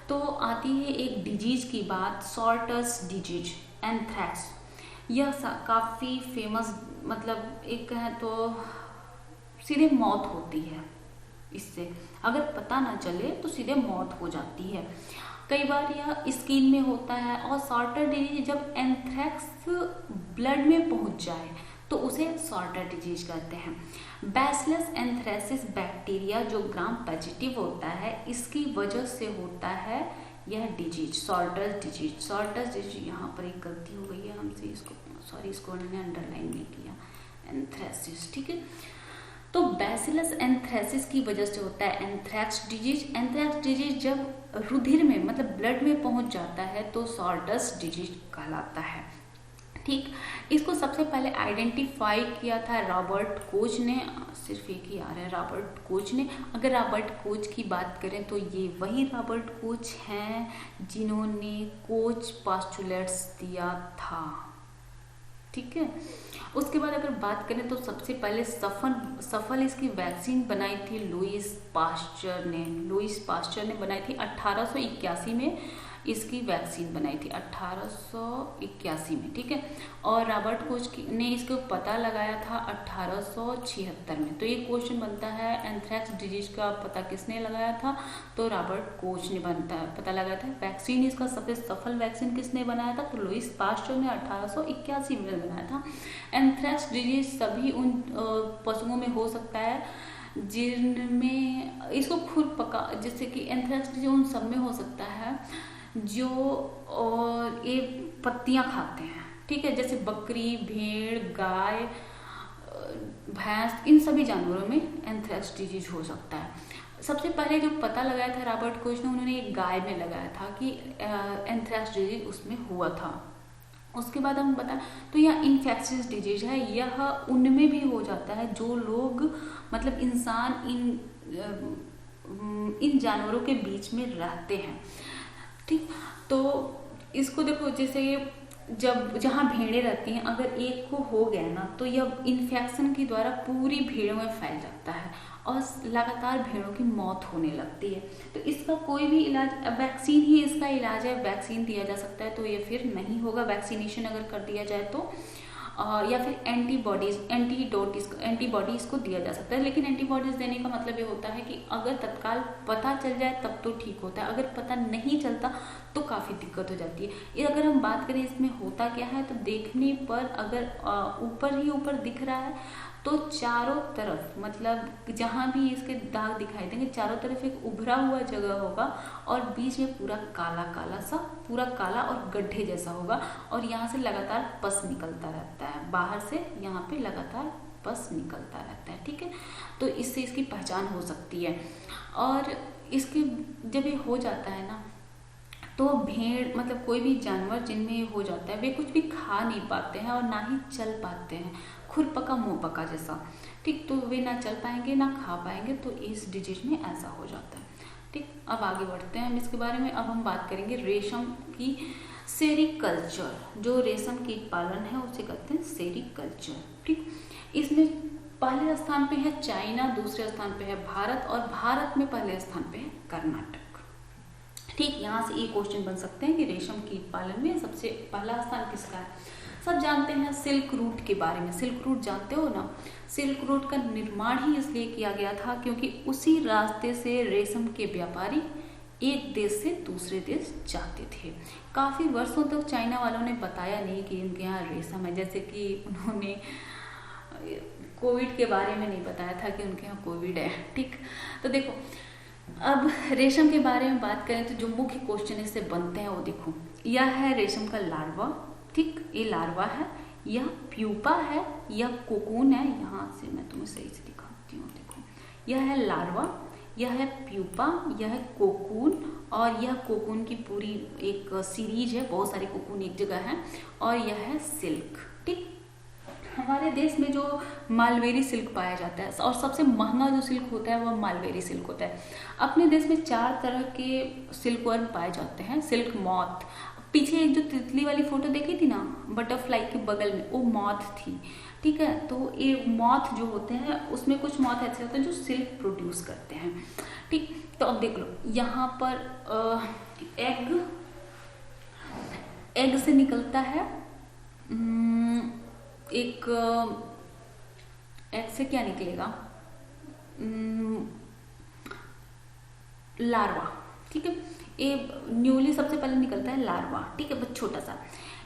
तो आती है एक डिजीज की बात, सॉर्टस डिजीज, एंथ्रैक्स। यह काफ़ी फेमस, मतलब एक है तो सीधे मौत होती है इससे, अगर पता ना चले तो सीधे मौत हो जाती है। कई बार यह स्किन में होता है, और सॉर्टर डिजीज जब एंथ्रैक्स ब्लड में पहुंच जाए तो उसे सॉर्टर डिजीज कहते हैं। बैसिलस एंथ्रेसिस बैक्टीरिया जो ग्राम पॉजिटिव होता है, इसकी वजह से होता है यह disease, sorters disease. Sorters disease, यहाँ पर एक गलती हो गई है हमसे, इसको हमने अंडरलाइन नहीं किया, एंथ्रेसिस, ठीक है। तो बैसिलस एंथ्रेसिस की वजह से होता है एंथ्रैक्स डिजीज। एंथ्रैक्स डिजीज जब रुधिर में, मतलब ब्लड में पहुंच जाता है तो सॉर्टस डिजीज कहलाता है। ठीक, इसको सबसे पहले आइडेंटिफाई किया था रॉबर्ट कोच ने। सिर्फ एक ही आ रहा है, रॉबर्ट कोच ने। अगर रॉबर्ट कोच की बात करें तो ये वही रॉबर्ट कोच हैं जिन्होंने कोच पोस्टुलेट्स दिया था। ठीक है, उसके बाद अगर बात करें तो सबसे पहले सफल इसकी वैक्सीन बनाई थी लुईस पास्चर ने बनाई थी 1881 में। इसकी वैक्सीन बनाई थी 1881 में, ठीक है। और रॉबर्ट कोच ने इसको पता लगाया था 1876 में। तो ये क्वेश्चन बनता है एंथ्रेक्स डिजीज का पता किसने लगाया था, तो रॉबर्ट कोच ने पता लगाया था। वैक्सीन, इसका सबसे सफल वैक्सीन किसने बनाया था, तो लुइस पास्चर ने 1881 में बनाया था। एंथ्रेक्स डिजीज सभी उन पशुओं में हो सकता है जिनमें इसको खुर पका, जैसे कि एंथ्रेक्स डिजीज उन सब में हो सकता है जो और ये पत्तियां खाते हैं, ठीक है, जैसे बकरी, भेड़, गाय, भैंस, इन सभी जानवरों में एंथ्रेक्स डिजीज हो सकता है। सबसे पहले जो पता लगाया था रॉबर्ट कोच ने, उन्होंने एक गाय में लगाया था कि एंथ्रेक्स डिजीज उसमें हुआ था। उसके बाद हम बताएं तो यह इन्फेक्शियस डिजीज है, यह उनमें भी हो जाता है जो लोग मतलब इंसान इन जानवरों के बीच में रहते हैं, ठीक। तो इसको देखो, जैसे जब जहाँ भेड़ें रहती हैं, अगर एक को हो गया ना तो यह इन्फेक्शन के द्वारा पूरी भेड़ों में फैल जाता है और लगातार भेड़ों की मौत होने लगती है। तो इसका कोई भी इलाज, वैक्सीन ही इसका इलाज है, वैक्सीन दिया जा सकता है, तो ये फिर नहीं होगा। वैक्सीनेशन अगर कर दिया जाए तो या फिर एंटीबॉडी इसको दिया जा सकता है। लेकिन एंटीबॉडीज देने का मतलब ये होता है कि अगर तत्काल पता चल जाए तब तो ठीक होता है, अगर पता नहीं चलता तो काफ़ी दिक्कत हो जाती है। ये अगर हम बात करें इसमें होता क्या है, तो देखने पर अगर ऊपर ही ऊपर दिख रहा है तो चारों तरफ, मतलब जहाँ भी इसके दाग दिखाई देंगे चारों तरफ एक उभरा हुआ जगह होगा और बीच में पूरा काला काला सा, पूरा काला और गड्ढे जैसा होगा और यहाँ से लगातार पस निकलता रहता है, बाहर से यहाँ पे लगातार पस निकलता रहता है, ठीक है। तो इससे इसकी पहचान हो सकती है। और इसके जब ये हो जाता है ना, तो भेड़ मतलब कोई भी जानवर जिनमें ये हो जाता है वे कुछ भी खा नहीं पाते हैं और ना ही चल पाते हैं, खुरपका मुंहपका जैसा, ठीक। तो वे ना चल पाएंगे ना खा पाएंगे, तो इस डिजीज में ऐसा हो जाता है, ठीक। अब आगे बढ़ते हैं हम इसके बारे में। अब हम बात करेंगे रेशम की सेरीकल्चर, जो रेशम कीट पालन है उसे कहते हैं सेरीकल्चर, ठीक। इसमें पहले स्थान पे है चाइना, दूसरे स्थान पे है भारत और भारत में पहले स्थान पे है कर्नाटक, ठीक। यहाँ से ये क्वेश्चन बन सकते हैं कि रेशम कीट पालन में सबसे पहला स्थान किसका है। सब जानते हैं सिल्क रूट के बारे में, सिल्क रूट जानते हो ना। सिल्क रूट का निर्माण ही इसलिए किया गया था क्योंकि उसी रास्ते से रेशम के व्यापारी एक देश से दूसरे देश जाते थे। काफ़ी वर्षों तक चाइना वालों ने बताया नहीं कि इनके यहाँ रेशम है, जैसे कि उन्होंने कोविड के बारे में नहीं बताया था कि उनके यहाँ कोविड है, ठीक। तो देखो, अब रेशम के बारे में बात करें तो जो मुख्य क्वेश्चन इससे बनते हैं वो देखो, यह है रेशम का लार्वा, ठीक। ये लार्वा है, यह प्यूपा है, यह कोकून है। यहाँ से मैं तुम्हें सही से दिखाती हूँ, देखो, यह है लार्वा, यह है प्यूपा, यह है कोकून और यह कोकून की पूरी एक सीरीज है, बहुत सारे कोकून एक जगह है और यह है सिल्क, ठीक। हमारे देश में जो मालवेरी सिल्क पाया जाता है और सबसे महंगा जो सिल्क होता है वह मालवेरी सिल्क होता है। अपने देश में 4 तरह के सिल्कवर्म पाए जाते हैं। सिल्क मॉथ, पीछे एक जो तितली वाली फोटो देखी थी ना बटरफ्लाई के बगल में, वो मॉथ थी, ठीक है। तो ये मॉथ जो होते हैं उसमें कुछ मॉथ ऐसे होते हैं जो सिल्क प्रोड्यूस करते हैं, ठीक। तो अब देख लो, यहाँ पर एग से निकलता है, एक एग से क्या निकलेगा, लार्वा, ठीक है। ये न्यूली सबसे पहले निकलता है लार्वा, ठीक है, बहुत छोटा सा।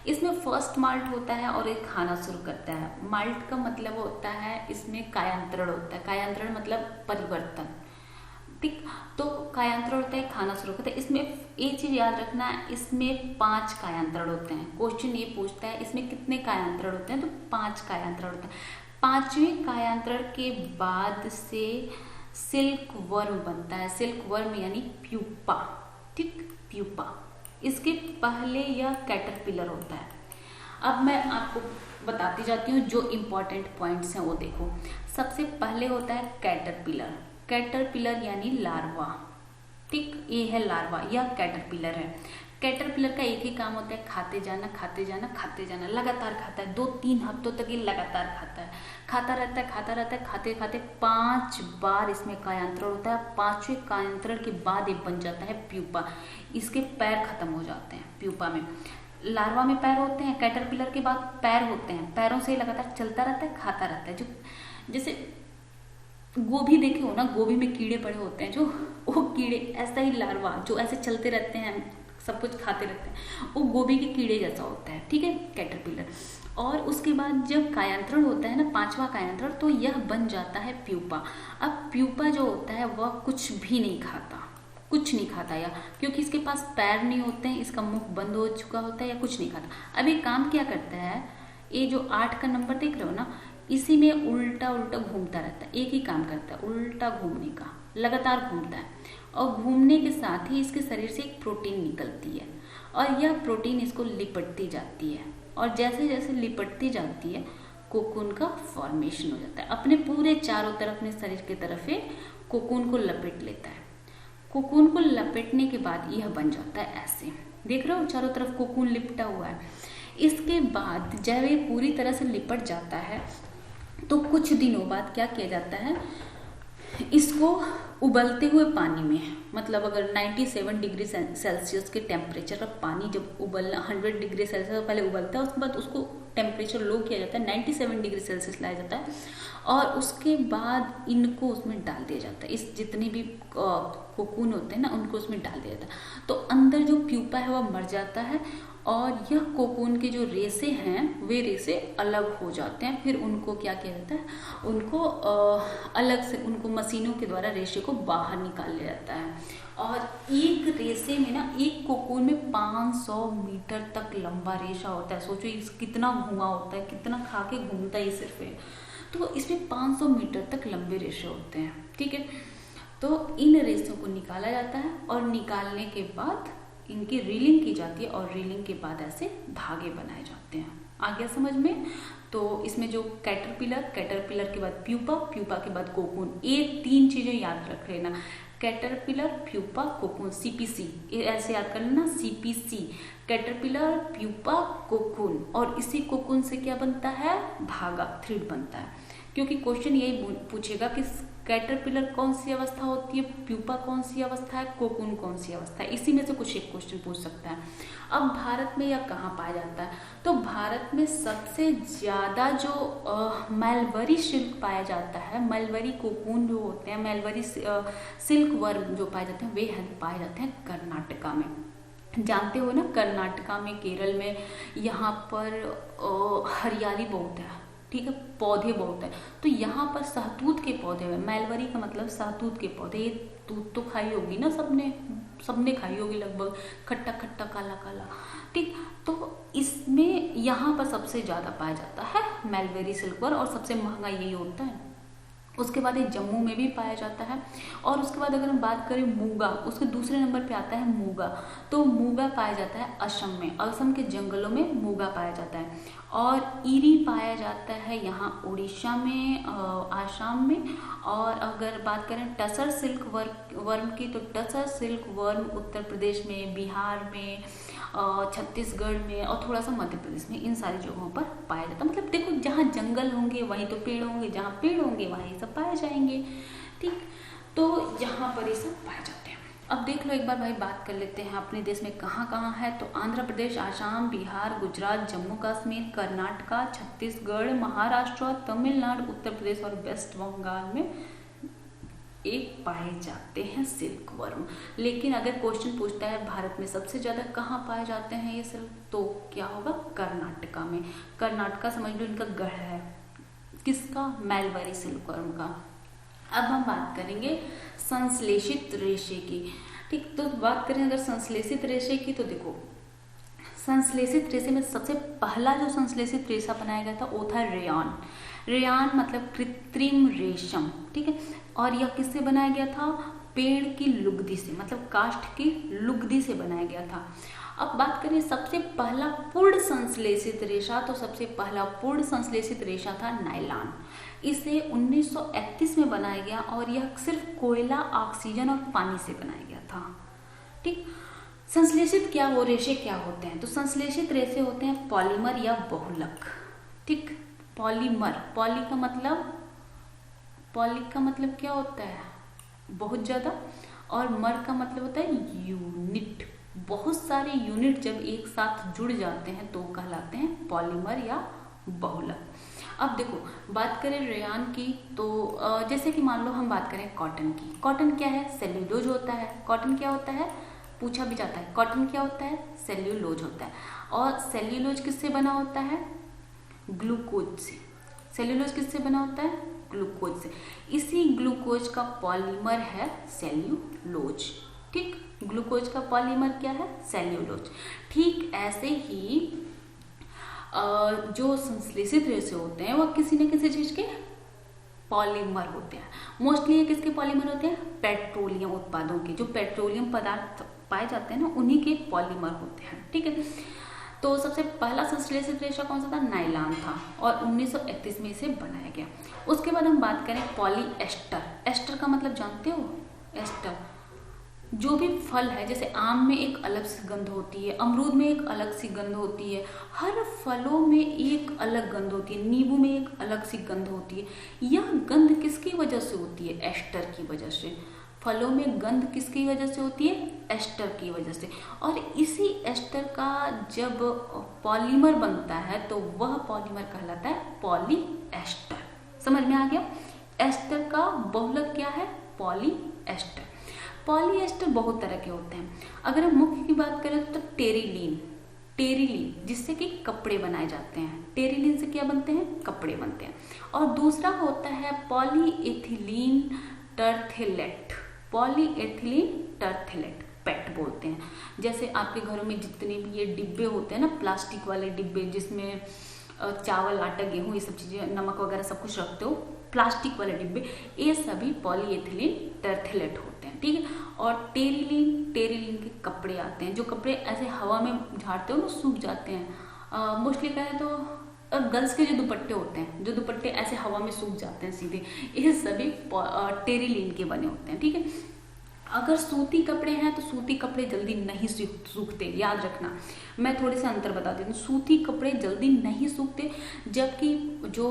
इसमें फर्स्ट माल्ट होता है और एक खाना शुरू करता है। माल्ट का मतलब होता है इसमें कायांतरण होता है, कायांतरण मतलब परिवर्तन, ठीक। तो कायांतरण होता है, खाना शुरू करता है। इसमें एक चीज याद रखना है, इसमें 5 कायांतरण होते हैं। क्वेश्चन ये पूछता है इसमें कितने कायांतरण होते हैं, तो 5 कायांतरण होते हैं। 5वें कायांतरण के बाद से सिल्क वर्म बनता है, सिल्क वर्म यानी प्यूपा, ठीक, प्यूपा। इसके पहले यह कैटरपिलर होता है। अब मैं आपको बताती जाती हूँ जो इम्पोर्टेंट पॉइंट्स हैं वो देखो। सबसे पहले होता है कैटरपिलर, कैटरपिलर यानी लार्वा, ठीक। ये है लार्वा, यह कैटरपिलर है। कैटरपिलर का एक ही काम होता है, खाते जाना खाते जाना खाते जाना, लगातार खाता है। 2-3 हफ्तों तक ये लगातार खाता है, खाता रहता है खाता रहता है। खाते खाते 5 बार इसमें कायांतरण होता है। 5वें कायांतरण के बाद ये बन जाता है प्यूपा। इसके पैर खत्म हो जाते हैं प्यूपा में। लार्वा में पैर होते हैं, कैटरपिलर के बाद पैर होते हैं। पैरों से लगातार चलता रहता है, खाता रहता है। जो जैसे गोभी देखे हो ना, गोभी में कीड़े पड़े होते हैं जो, वो कीड़े, ऐसा ही लार्वा जो ऐसे चलते रहते हैं, सब कुछ खाते रहते हैं, वो गोभी के कीड़े जैसा होता है, ठीक है, कैटरपिलर। और उसके बाद जब कायांतरण होता है ना, 5वां कायांतरण, तो यह बन जाता है प्यूपा। अब प्यूपा जो होता है वह कुछ भी नहीं खाता, कुछ नहीं खाता, या क्योंकि इसके पास पैर नहीं होते हैं, इसका मुख बंद हो चुका होता है, या कुछ नहीं खाता। अब ये काम क्या करता है, ये जो 8 का नंबर देख रहे हो ना, इसी में उल्टा उल्टा घूमता रहता है। एक ही काम करता है, उल्टा घूमने का, लगातार घूमता है। और घूमने के साथ ही इसके शरीर से एक प्रोटीन निकलती है, और यह प्रोटीन इसको लिपटती जाती है, और जैसे जैसे लिपटती जाती है कोकून का फॉर्मेशन हो जाता है। अपने पूरे चारों तरफ, अपने शरीर की तरफ ये कोकून को लपेट लेता है। कोकून को लपेटने के बाद यह बन जाता है ऐसे, देख रहे हो, चारों तरफ कोकून लिपटा हुआ है। इसके बाद जब ये पूरी तरह से लिपट जाता है तो कुछ दिनों बाद क्या किया जाता है, इसको उबलते हुए पानी में, मतलब अगर 97 डिग्री सेल्सियस के टेम्परेचर का पानी जब उबलना, 100 डिग्री सेल्सियस पहले उबलता है, उसके बाद उसको टेम्परेचर लो किया जाता है, 97 डिग्री सेल्सियस लाया जाता है, और उसके बाद इनको उसमें डाल दिया जाता है। इस जितने भी कोकून होते हैं ना, उनको उसमें डाल दिया जाता है। तो अंदर जो प्यूपा है वह मर जाता है, और यह कोकून के जो रेसे हैं वे रेसे अलग हो जाते हैं। फिर उनको क्या किया जाता है, उनको अलग से, उनको मशीनों के द्वारा रेशे को बाहर निकाल लिया जाता है। और एक रेसे में ना, एक कोकून में 500 मीटर तक लंबा रेशा होता है। सोचो इस कितना घुमा होता है, कितना खा के घूमता है सिर्फ है। तो इसमें 500 मीटर तक लंबे रेशे होते हैं, ठीक है। तो इन रेसों को निकाला जाता है, और निकालने के बाद इनकी रीलिंग की जाती है, और रीलिंग के बाद ऐसे धागे बनाए जाते हैं। आ गया समझ में? तो इसमें जो कैटरपिलर, कैटरपिलर के बाद प्यूपा, प्यूपा के बाद कोकून, ये 3 चीजें याद रख लेना, कैटरपिलर, प्यूपा, कोकून, CPC, ये ऐसे याद कर लेना, CPC, कैटरपिलर, प्यूपा, कोकून। और इसी कोकून से क्या बनता है, धागा, थ्रेड बनता है। क्योंकि क्वेश्चन यही पूछेगा कि कैटरपिलर कौन सी अवस्था होती है, प्यूपा कौन सी अवस्था है, कोकून कौन सी अवस्था है, इसी में से कुछ एक क्वेश्चन पूछ सकता है। अब भारत में यह कहाँ पाया जाता है, तो भारत में सबसे ज्यादा जो मलबरी सिल्क पाया जाता है, मलबरी कोकून जो होते हैं, मलबरी सिल्क वर्म जो पाए जाते हैं, वे पाए जाते हैं कर्नाटका में। जानते हो ना, कर्नाटका में, केरल में, यहाँ पर हरियाली बहुत है, ठीक है, पौधे बहुत है। तो यहाँ पर सहतूत के पौधे हैं, मलबरी का मतलब सहतूत के पौधे। ये तूत तो खाई होगी ना सबने खाई होगी लगभग, खट्टा खट्टा काला काला, ठीक। तो इसमें यहाँ पर सबसे ज्यादा पाया जाता है मलबरी सिल्कवर्म, और सबसे महंगा यही होता है। उसके बाद ये जम्मू में भी पाया जाता है। और उसके बाद अगर हम बात करें मूंगा, उसके दूसरे नंबर पे आता है मूंगा। तो मूंगा पाया जाता है असम में, असम के जंगलों में मूंगा पाया जाता है। और ईरी पाया जाता है यहाँ उड़ीसा में, आसाम में। और अगर बात करें टसर सिल्क वर्म की, तो टसर सिल्क वर्म उत्तर प्रदेश में, बिहार में, छत्तीसगढ़ में, और थोड़ा सा मध्य प्रदेश में, इन सारी जगहों पर पाया जाता है। मतलब देखो, जहाँ जंगल होंगे वहीं तो पेड़ होंगे, जहाँ पेड़ होंगे वहीं सब पाए जाएंगे, ठीक। तो यहाँ पर ये सब पाए जाते हैं। अब देख लो एक बार भाई, बात कर लेते हैं अपने देश में कहाँ कहाँ है। तो आंध्र प्रदेश, आसाम, बिहार, गुजरात, जम्मू कश्मीर, कर्नाटका, छत्तीसगढ़, महाराष्ट्र, तमिलनाडु, उत्तर प्रदेश और वेस्ट बंगाल में एक पाए जाते हैं सिल्क वर्म। लेकिन अगर क्वेश्चन पूछता है भारत में सबसे ज्यादा कहाँ पाए जाते हैं ये सिल्क, तो क्या होगा, कर्नाटका में। कर्नाटका समझ लो इनका गढ़ है, किसका, मलबरी सिल्क वर्म का। अब हम बात करेंगे संश्लेषित रेशे की, ठीक। तो बात करें अगर संश्लेषित रेशे की, तो देखो संश्लेषित रेशे में सबसे पहला जो संश्लेषित रेशा बनाया गया था वो था रेयान। रेयान मतलब कृत्रिम रेशम, ठीक है। और यह किससे बनाया गया था, पेड़ की लुगदी से, मतलब काष्ठ की लुगदी से बनाया गया था। अब बात करें सबसे पहला पूर्ण संश्लेषित रेशा, तो सबसे पहला पूर्ण संश्लेषित रेशा था नायलॉन। इसे 1931 में बनाया गया, और यह सिर्फ कोयला, ऑक्सीजन और पानी से बनाया गया था, ठीक। संश्लेषित क्या वो रेशे क्या होते हैं? तो संश्लेषित रेशे होते हैं पॉलीमर या बहुलक। ठीक, पॉलीमर, पॉली का मतलब क्या होता है? बहुत ज्यादा, और मर का मतलब होता है यूनिट। बहुत सारे यूनिट जब एक साथ जुड़ जाते हैं तो कहलाते हैं पॉलीमर या बहुलक। अब देखो, बात करें रेयान की, तो जैसे कि मान लो हम बात करें कॉटन की। कॉटन क्या है? सेल्यूलोज होता है। कॉटन क्या होता है? पूछा भी जाता है। कॉटन क्या होता है? सेल्यूलोज होता है। और सेल्यूलोज किससे बना होता है? ग्लूकोज से। सेल्यूलोज किससे बना होता है? ग्लूकोज से। इसी ग्लूकोज का पॉलीमर है सेल्यूलोज। ठीक, ग्लूकोज का पॉलीमर क्या है? सेल्यूलोज। ठीक ऐसे ही जो संश्लेषित रेशे होते हैं वह किसी न किसी चीज के पॉलीमर होते हैं। मोस्टली ये किसके पॉलीमर होते हैं? पेट्रोलियम उत्पादों के। जो पेट्रोलियम पदार्थ पाए जाते हैं ना, उन्हीं के पॉलीमर होते हैं। ठीक है, तो सबसे पहला संश्लेषित रेशा कौन सा था? नायलॉन था, और 1931 में इसे बनाया गया। उसके बाद हम बात करें पॉलीएस्टर। एस्टर का मतलब जानते हो? एस्टर, जो भी फल है, जैसे आम में एक अलग सी गंध होती है, अमरूद में एक अलग सी गंध होती है, हर फलों में एक अलग गंध होती है, नींबू में एक अलग सी गंध होती है। यह गंध किसकी वजह से होती है? एस्टर की वजह से। फलों में गंध किसकी वजह से होती है? एस्टर की वजह से। और इसी एस्टर का जब पॉलीमर बनता है तो वह पॉलीमर कहलाता है पॉलीएस्टर। समझ में आ गया? एस्टर का बहुलक क्या है? पॉलीएस्टर। पॉलीएस्टर बहुत तरह के होते हैं। अगर हम मुख्य की बात करें तो टेरिलीन, जिससे कि कपड़े बनाए जाते हैं। टेरिलीन से क्या बनते हैं? कपड़े बनते हैं। और दूसरा होता है पॉलीएथिलीन टरथेलेट। पॉलीएथिलीन टरथेलेट, पेट बोलते हैं। जैसे आपके घरों में जितने भी ये डिब्बे होते हैं ना, प्लास्टिक वाले डिब्बे, जिसमें चावल, आटा, गेहूं, ये सब चीजें, नमक वगैरह सब कुछ रखते हो, प्लास्टिक वाले डिब्बे, ये सभी पॉलीएथिलीन टरथेलेट होते हैं। ठीक है, और टेरिलीन के कपड़े आते हैं। जो कपड़े ऐसे हवा में झाड़ते हो ना, सूख जाते हैं। मोस्टली कहें तो गर्ल्स के जो दुपट्टे होते हैं, जो दुपट्टे ऐसे हवा में सूख जाते हैं सीधे, ये सभी टेरिलीन के बने होते हैं। ठीक है, अगर सूती कपड़े हैं तो सूती कपड़े जल्दी नहीं सूखते, याद रखना। मैं थोड़े से अंतर बता देती हूँ। सूती कपड़े जल्दी नहीं सूखते, जबकि जो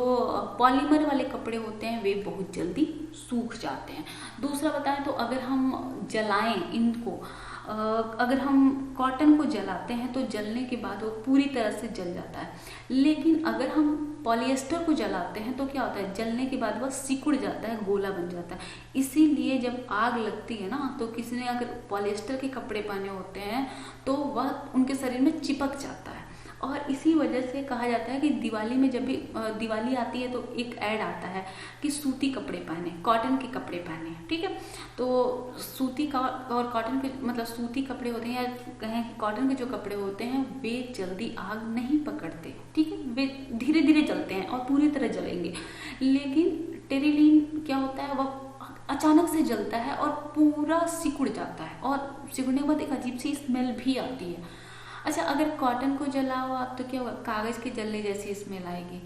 पॉलीमर वाले कपड़े होते हैं वे बहुत जल्दी सूख जाते हैं। दूसरा बताएं तो अगर हम जलाएं इनको, अगर हम कॉटन को जलाते हैं तो जलने के बाद वो पूरी तरह से जल जाता है। लेकिन अगर हम पॉलिएस्टर को जलाते हैं तो क्या होता है? जलने के बाद वह सिकुड़ जाता है, गोला बन जाता है। इसीलिए जब आग लगती है ना, तो किसी ने अगर पॉलिएस्टर के कपड़े पहने होते हैं तो वह उनके शरीर में चिपक जाता है। और इसी वजह से कहा जाता है कि दिवाली में, जब भी दिवाली आती है तो एक ऐड आता है कि सूती कपड़े पहने, कॉटन के कपड़े पहने। ठीक है, तो सूती का और कॉटन के मतलब सूती कपड़े होते हैं, या कहें कि कॉटन के जो कपड़े होते हैं वे जल्दी आग नहीं पकड़ते। ठीक है, वे धीरे धीरे जलते हैं और पूरी तरह जलेंगे। लेकिन टेरिलीन क्या होता है? वह अचानक से जलता है और पूरा सिकुड़ जाता है, और सिकुड़ने के बाद एक अजीब सी स्मेल भी आती है। अच्छा, अगर कॉटन को जलाओ आप तो क्या होगा? कागज के जलने जैसी स्मेल आएगी।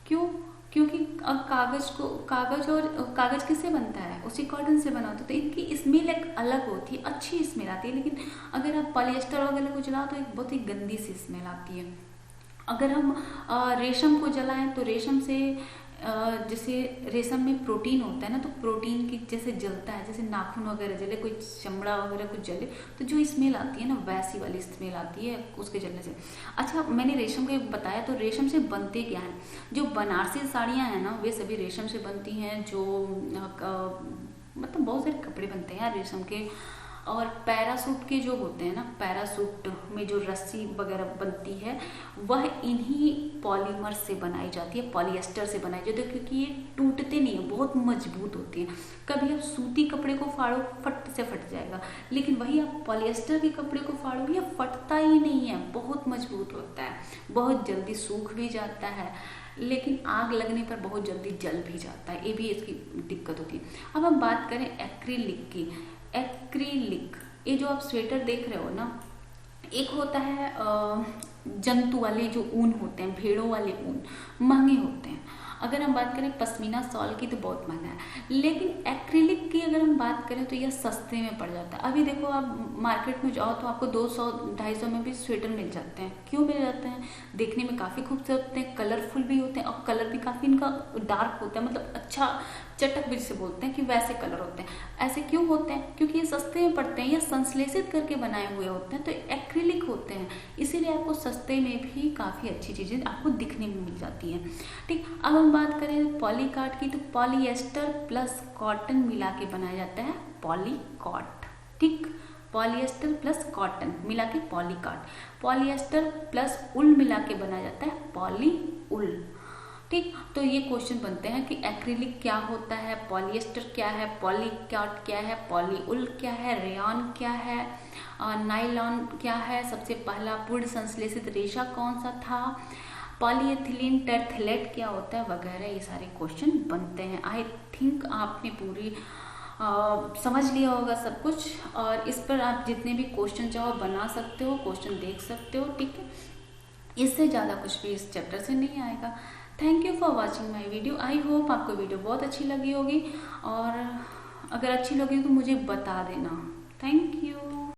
क्यों? क्योंकि अब कागज किससे बनता है? उसी कॉटन से बना होता है, तो इनकी स्मेल एक अलग होती है, अच्छी स्मेल आती है। लेकिन अगर आप पॉलिएस्टर वगैरह को जलाओ तो एक बहुत ही गंदी सी स्मेल आती है। अगर हम रेशम को जलाएं तो रेशम से जैसे रेशम में प्रोटीन होता है ना, तो प्रोटीन की जैसे जलता है, जैसे नाखून वगैरह जले, कोई चमड़ा वगैरह कुछ जले, तो जो स्मेल आती है ना, वैसी वाली स्मेल आती है उसके जलने से। अच्छा, मैंने रेशम के बताया, तो रेशम से बनते क्या हैं? जो बनारसी साड़ियाँ हैं ना, वे सभी रेशम से बनती हैं। जो मतलब बहुत सारे कपड़े बनते हैं यार रेशम के। और पैरासूट के जो होते हैं ना, पैरासूट में जो रस्सी वगैरह बनती है वह इन्हीं पॉलीमर से बनाई जाती है, पॉलिएस्टर से बनाई जाती है, क्योंकि ये टूटते नहीं है, बहुत मजबूत होती है। कभी आप सूती कपड़े को फाड़ो, फट से फट जाएगा, लेकिन वही आप पॉलिएस्टर के कपड़े को फाड़ो, ये फटता ही नहीं है, बहुत मजबूत होता है, बहुत जल्दी सूख भी जाता है, लेकिन आग लगने पर बहुत जल्दी जल भी जाता है। ये भी इसकी दिक्कत होती है। अब हम बात करें एक्रिलिक की। एक्रिलिक, ये जो आप स्वेटर देख रहे हो ना, एक होता है जंतु वाले जो ऊन होते हैं, भेड़ों वाले ऊन, महंगे होते हैं। अगर हम बात करें पश्मीना शॉल की तो बहुत महंगा है, लेकिन एक्रिलिक की अगर हम बात करें तो यह सस्ते में पड़ जाता है। अभी देखो आप मार्केट में जाओ तो आपको 200-250 में भी स्वेटर मिल जाते हैं। क्यों मिल जाते हैं? देखने में काफ़ी खूबसूरत होते हैं, कलरफुल भी होते हैं और कलर भी काफ़ी इनका डार्क होता है, मतलब अच्छा चटक भी जिसे बोलते हैं कि वैसे कलर होते हैं। ऐसे क्यों होते हैं? क्योंकि ये सस्ते में पड़ते हैं, ये संश्लेषित करके बनाए हुए होते हैं, तो एक्रिलिक होते हैं, इसीलिए आपको सस्ते में भी काफ़ी अच्छी चीज़ें आपको दिखने में मिल जाती हैं। ठीक, अब हम बात करें पॉलीकाट की, तो पॉलिएस्टर प्लस कॉटन मिला के बनाया जाता है पॉलीकॉट। ठीक, पॉलिएस्टर प्लस कॉटन मिला के पॉलीकाट, पॉलिएस्टर प्लस उल मिला के बनाया जाता है पॉली उल। ठीक, तो ये क्वेश्चन बनते हैं कि एक्रिलिक क्या होता है, पॉलिएस्टर क्या है, पॉलीकॉट क्या है, पॉलीउल क्या है, रेयॉन क्या है, नायलॉन क्या है, सबसे पहला पूर्ण संश्लेषित रेशा कौन सा था, पॉलीएथिलीन टेरथलेट क्या होता है, वगैरह ये सारे क्वेश्चन बनते हैं। आई थिंक आपने पूरी समझ लिया होगा सब कुछ, और इस पर आप जितने भी क्वेश्चन चाहो बना सकते हो, क्वेश्चन देख सकते हो। ठीक है, इससे ज़्यादा कुछ भी इस चैप्टर से नहीं आएगा। Thank you for watching my video. I hope आपको वीडियो बहुत अच्छी लगी होगी, और अगर अच्छी लगी तो मुझे बता देना। Thank you.